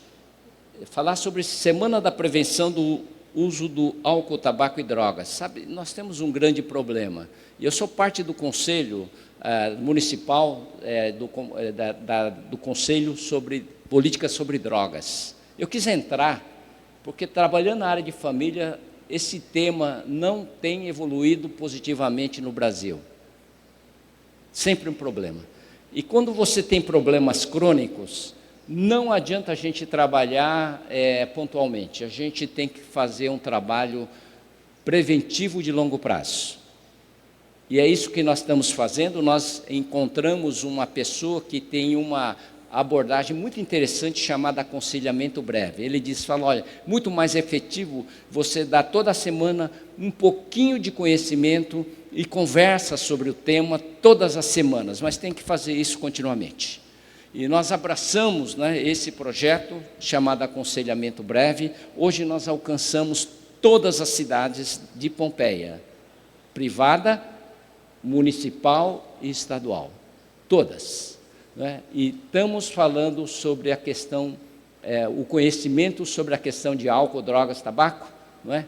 Falar sobre Semana da Prevenção do Uso do Álcool, Tabaco e Drogas. Sabe, nós temos um grande problema. E eu sou parte do Conselho Municipal, do Conselho sobre Políticas sobre Drogas. Eu quis entrar, porque trabalhando na área de família, esse tema não tem evoluído positivamente no Brasil. Sempre um problema. E quando você tem problemas crônicos, não adianta a gente trabalhar pontualmente. A gente tem que fazer um trabalho preventivo de longo prazo. E é isso que nós estamos fazendo. Nós encontramos uma pessoa que tem uma abordagem muito interessante chamada aconselhamento breve. Ele fala, olha, muito mais efetivo você dar toda semana um pouquinho de conhecimento e conversa sobre o tema todas as semanas, mas tem que fazer isso continuamente. E nós abraçamos, né, esse projeto chamado aconselhamento breve. Hoje nós alcançamos todas as cidades de Pompeia, privada, municipal e estadual, todas. Né? E estamos falando sobre a questão, o conhecimento sobre a questão de álcool, drogas, tabaco, não é?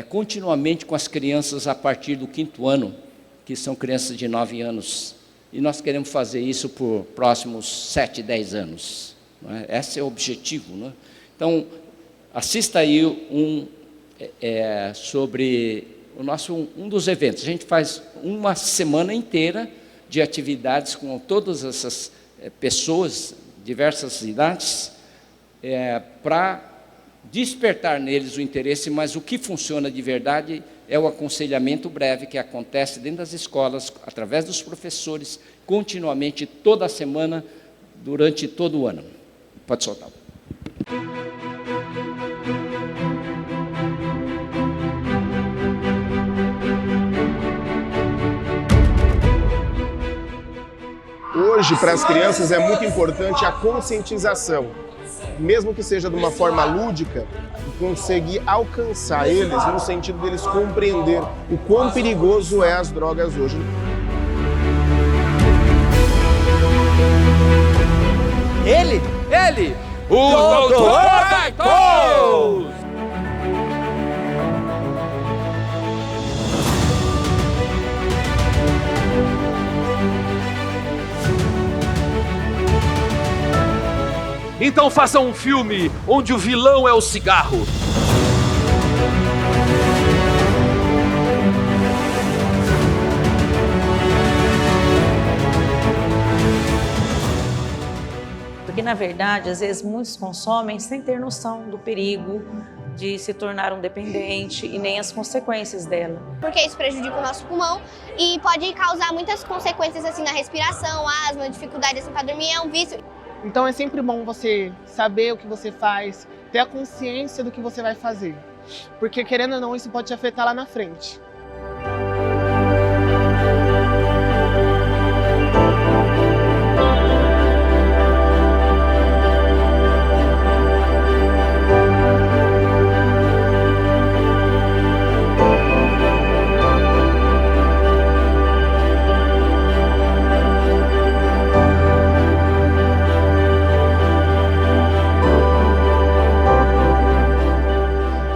Continuamente com as crianças a partir do 5º ano, que são crianças de 9 anos. E nós queremos fazer isso por próximos 7, 10 anos. Não é? Esse é o objetivo. Não é? Então, assista aí sobre um dos eventos. A gente faz uma semana inteira de atividades com todas essas pessoas, diversas idades, para despertar neles o interesse, mas o que funciona de verdade é o aconselhamento breve que acontece dentro das escolas, através dos professores, continuamente, toda semana, durante todo o ano. Pode soltar.
Hoje, para as crianças, é muito importante a conscientização, mesmo que seja de uma forma lúdica, conseguir alcançar eles no sentido deles compreender o quão perigoso é as drogas hoje.
Ele, o Doutor Baitos! Então faça um filme onde o vilão é o cigarro.
Porque, na verdade, às vezes muitos consomem sem ter noção do perigo de se tornar um dependente e nem as consequências dela.
Porque isso prejudica o nosso pulmão e pode causar muitas consequências assim na respiração, asma, dificuldade assim para dormir, é um vício.
Então é sempre bom você saber o que você faz, ter a consciência do que você vai fazer. Porque, querendo ou não, isso pode te afetar lá na frente.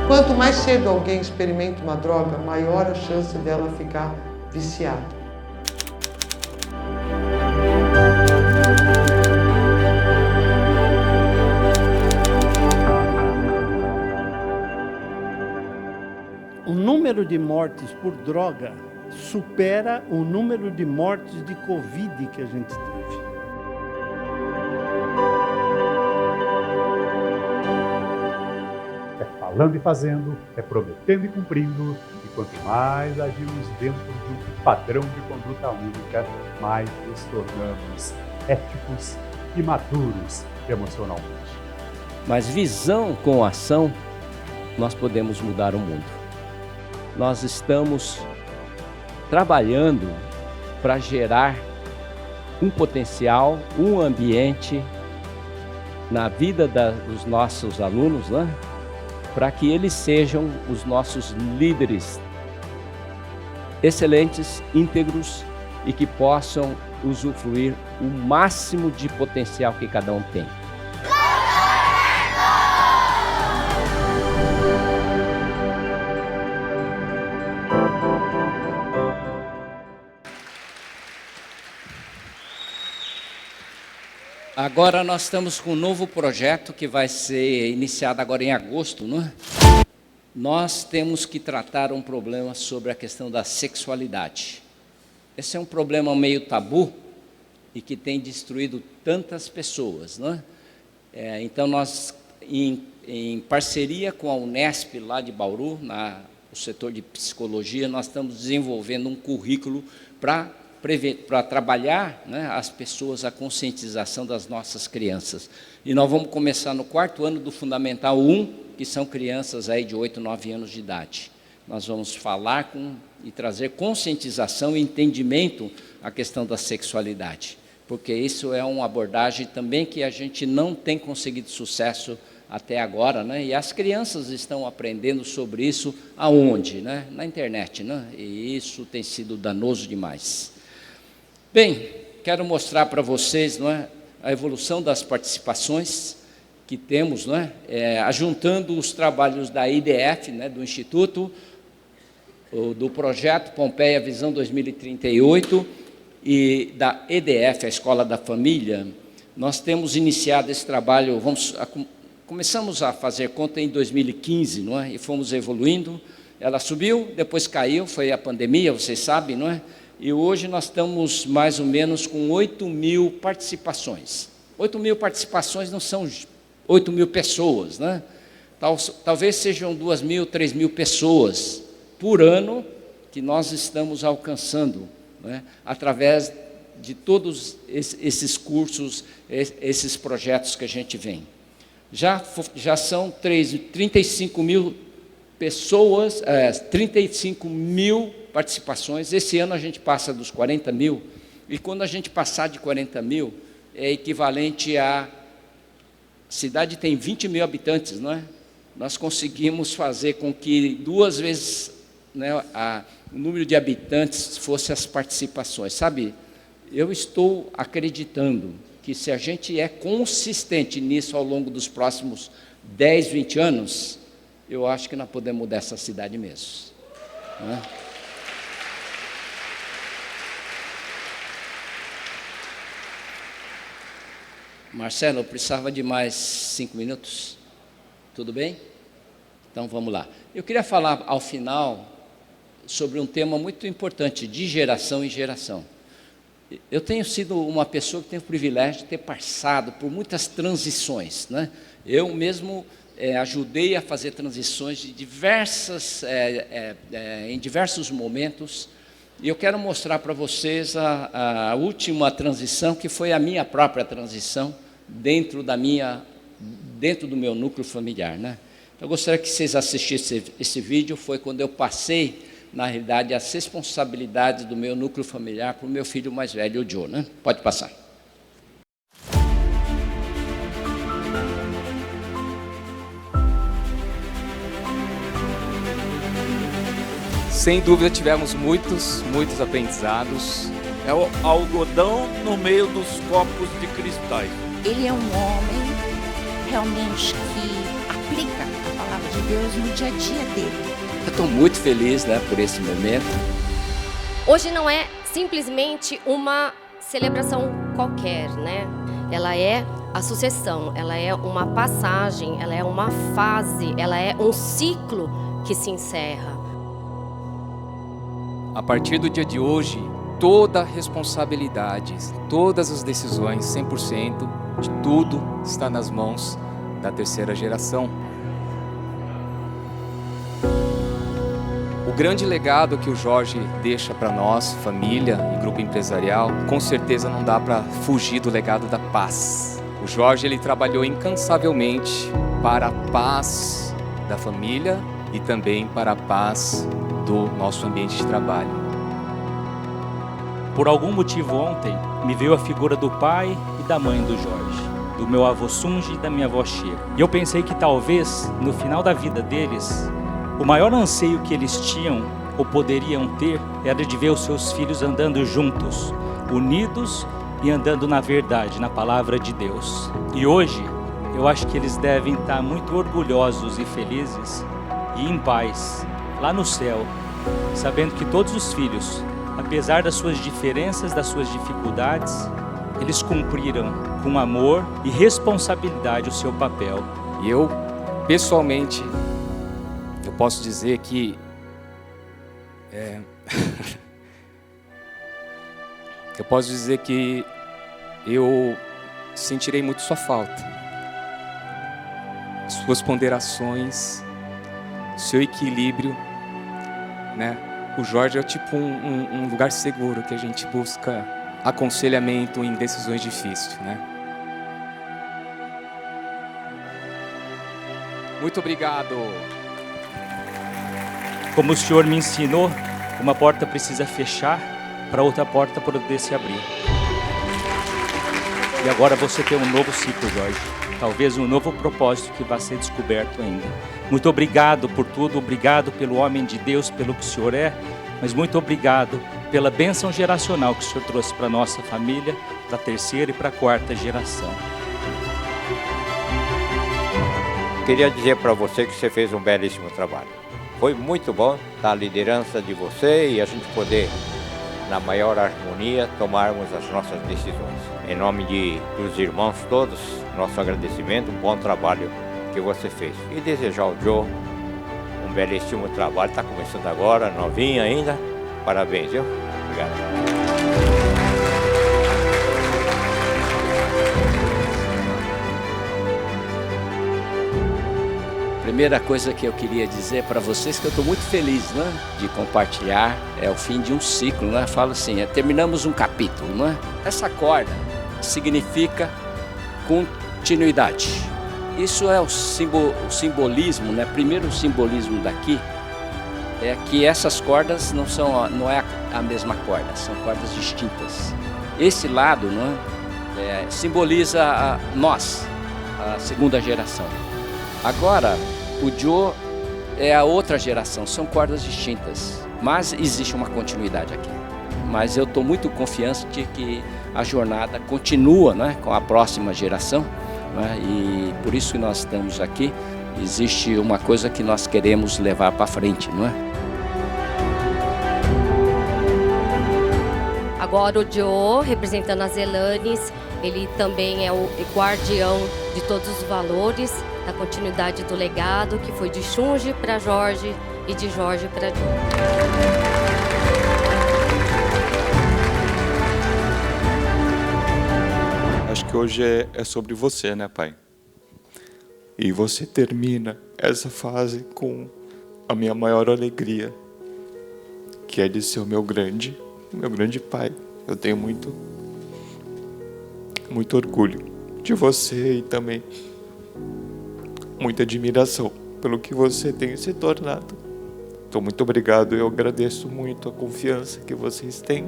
Quanto mais cedo alguém experimenta uma droga, maior a chance dela ficar viciada.
O número de mortes por droga supera o número de mortes de Covid que a gente teve.
Falando e fazendo, é prometendo e cumprindo, e quanto mais agimos dentro de um padrão de conduta única, mais nos tornamos éticos e maduros emocionalmente.
Mas visão com ação, nós podemos mudar o mundo. Nós estamos trabalhando para gerar um potencial, um ambiente na vida dos nossos alunos, né? Para que eles sejam os nossos líderes excelentes, íntegros e que possam usufruir o máximo de potencial que cada um tem. Agora nós estamos com um novo projeto que vai ser iniciado agora em agosto, não é? Nós temos que tratar um problema sobre a questão da sexualidade. Esse é um problema meio tabu e que tem destruído tantas pessoas, não é? Então nós, em parceria com a Unesp lá de Bauru, no setor de psicologia, nós estamos desenvolvendo um currículo para trabalhar, né, as pessoas, a conscientização das nossas crianças. E nós vamos começar no 4º ano do Fundamental 1, que são crianças aí de 8, 9 anos de idade. Nós vamos falar e trazer conscientização e entendimento à questão da sexualidade, porque isso é uma abordagem também que a gente não tem conseguido sucesso até agora, né? E as crianças estão aprendendo sobre isso aonde? Né? Na internet, né? E isso tem sido danoso demais. Bem, quero mostrar para vocês, não é, a evolução das participações que temos, não é, ajuntando os trabalhos da IDF, né, do Instituto, do projeto Pompeia Visão 2038 e da EDF, a Escola da Família. Nós temos iniciado esse trabalho, começamos a fazer conta em 2015, não é, e fomos evoluindo. Ela subiu, depois caiu, foi a pandemia, vocês sabem, não é? E hoje nós estamos mais ou menos com 8.000 participações. 8.000 participações não são 8.000 pessoas, né? Talvez sejam 2.000, 3.000 pessoas por ano que nós estamos alcançando, né? Através de todos esses cursos, esses projetos que a gente vem. Já são 35 mil pessoas, 35 mil participações. Esse ano a gente passa dos 40 mil, e quando a gente passar de 40 mil, é equivalente a cidade tem 20 mil habitantes, não é? Nós conseguimos fazer com que 2 vezes, né, o número de habitantes fosse as participações. Sabe, eu estou acreditando que se a gente é consistente nisso ao longo dos próximos 10, 20 anos, eu acho que nós podemos mudar essa cidade mesmo, não é? Marcelo, eu precisava de mais 5 minutos. Tudo bem? Então vamos lá. Eu queria falar ao final sobre um tema muito importante de geração em geração. eu tenho sido uma pessoa que tem o privilégio de ter passado por muitas transições, né? Eu mesmo ajudei a fazer transições de em diversos momentos, e eu quero mostrar para vocês a última transição, que foi a minha própria transição dentro do meu núcleo familiar, né? Então, eu gostaria que vocês assistissem esse vídeo. Foi quando eu passei, na realidade, as responsabilidades do meu núcleo familiar para o meu filho mais velho, o Joe, né? Pode passar.
Sem dúvida tivemos muitos aprendizados.
É o algodão no meio dos copos de cristais.
Ele é um homem realmente que aplica a palavra de Deus no dia a dia dele.
Eu estou muito feliz, né, por esse momento.
Hoje não é simplesmente uma celebração qualquer, né? Ela é a sucessão, ela é uma passagem, ela é uma fase, ela é um ciclo que se encerra.
A partir do dia de hoje, toda a responsabilidade, todas as decisões, 100% de tudo está nas mãos da terceira geração. O grande legado que o Jorge deixa para nós, família e grupo empresarial, com certeza não dá para fugir do legado da paz. O Jorge, ele trabalhou incansavelmente para a paz da família e também para a paz do nosso ambiente de trabalho.
Por algum motivo ontem, me veio a figura do pai e da mãe do Jorge, do meu avô Sunji e da minha avó Sheila. E eu pensei que talvez, no final da vida deles, o maior anseio que eles tinham ou poderiam ter era de ver os seus filhos andando juntos, unidos e andando na verdade, na palavra de Deus. E hoje, eu acho que eles devem estar muito orgulhosos e felizes e em paz, lá no céu, sabendo que todos os filhos, apesar das suas diferenças, das suas dificuldades, eles cumpriram com amor e responsabilidade o seu papel.
E eu, pessoalmente, eu posso dizer que eu sentirei muito sua falta. Suas ponderações, seu equilíbrio, né? O Jorge é tipo um lugar seguro que a gente busca aconselhamento em decisões difíceis, né? Muito obrigado.
Como o Senhor me ensinou, uma porta precisa fechar para outra porta poder se abrir. E agora você tem um novo ciclo, Jorge. Talvez um novo propósito que vai ser descoberto ainda. Muito obrigado por tudo, obrigado pelo homem de Deus, pelo que o Senhor é, mas muito obrigado pela bênção geracional que o Senhor trouxe para a nossa família, da terceira e para a quarta geração.
Queria dizer para você que você fez um belíssimo trabalho. Foi muito bom a liderança de você e a gente poder, na maior harmonia, tomarmos as nossas decisões. Em nome dos irmãos todos, nosso agradecimento, um bom trabalho que você fez. E desejar ao Joe um belíssimo trabalho. Está começando agora, novinho ainda. Parabéns, viu? Obrigado.
Primeira coisa que eu queria dizer para vocês que eu estou muito feliz, né, de compartilhar. É o fim de um ciclo, né? Falo assim, terminamos um capítulo, né? Essa corda significa continuidade. Isso é o simbolismo, né? Primeiro o simbolismo daqui é que essas cordas não é a mesma corda, são cordas distintas. Esse lado, né, simboliza nós, a segunda geração. Agora, o Joe é a outra geração, são cordas distintas, mas existe uma continuidade aqui. Mas eu estou muito confiante de que a jornada continua, né, com a próxima geração, né, e por isso que nós estamos aqui. Existe uma coisa que nós queremos levar para frente, não é?
Agora o Joe, representando as Elanes, ele também é o guardião de todos os valores, da continuidade do legado que foi de Sunji para Jorge e de Jorge para Joe.
que hoje é sobre você, né, Pai? E você termina essa fase com a minha maior alegria, que é de ser o meu grande Pai. Eu tenho muito orgulho de você e também muita admiração pelo que você tem se tornado. Então, muito obrigado. Eu agradeço muito a confiança que vocês têm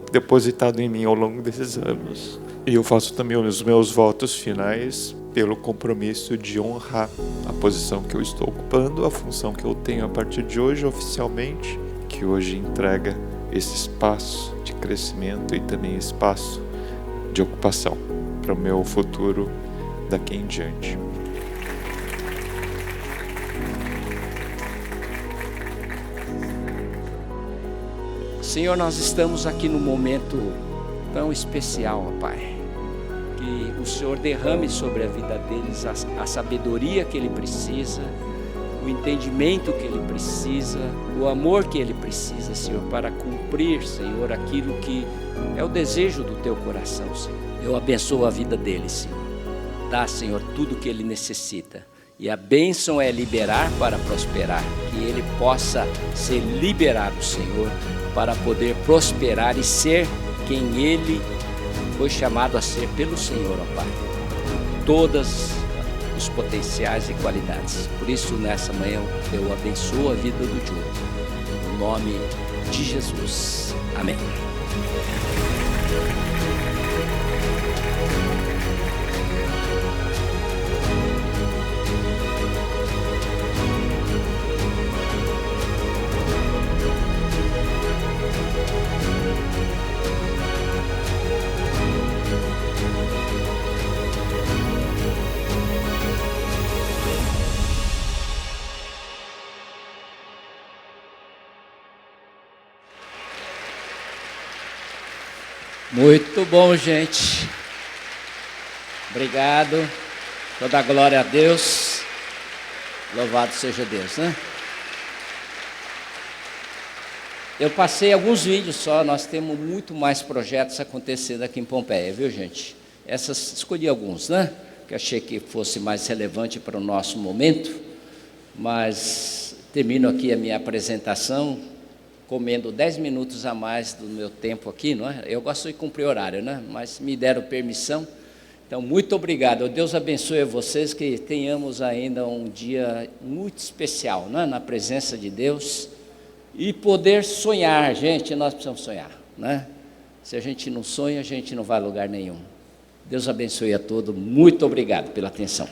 depositado em mim ao longo desses anos. E eu faço também os meus votos finais pelo compromisso de honrar a posição que eu estou ocupando, a função que eu tenho a partir de hoje oficialmente, que hoje entrega esse espaço de crescimento e também espaço de ocupação para o meu futuro daqui em diante.
Senhor, nós estamos aqui num momento tão especial, ó Pai, que o Senhor derrame sobre a vida deles a sabedoria que Ele precisa, o entendimento que Ele precisa, o amor que Ele precisa, Senhor, para cumprir, Senhor, aquilo que é o desejo do Teu coração, Senhor. Eu abençoo a vida dele, Senhor. Dá, Senhor, tudo que ele necessita. E a bênção é liberar para prosperar, que ele possa ser liberado, Senhor, para poder prosperar e ser quem ele foi chamado a ser pelo Senhor, ó Pai. Todos os potenciais e qualidades. Por isso, nessa manhã, eu abençoo a vida do Diogo. No nome de Jesus. Amém. Muito bom, gente. Obrigado. Toda a glória a Deus. Louvado seja Deus, né? Eu passei alguns vídeos só, nós temos muito mais projetos acontecendo aqui em Pompeia, viu, gente? Escolhi alguns, né? Que achei que fosse mais relevante para o nosso momento, mas termino aqui a minha apresentação comendo 10 minutos a mais do meu tempo aqui, não é? Eu gosto de cumprir horário, né? Mas me deram permissão. Então, muito obrigado. Deus abençoe a vocês, que tenhamos ainda um dia muito especial, né? Na presença de Deus. E poder sonhar, gente, nós precisamos sonhar, né? Se a gente não sonha, a gente não vai a lugar nenhum. Deus abençoe a todos. Muito obrigado pela atenção.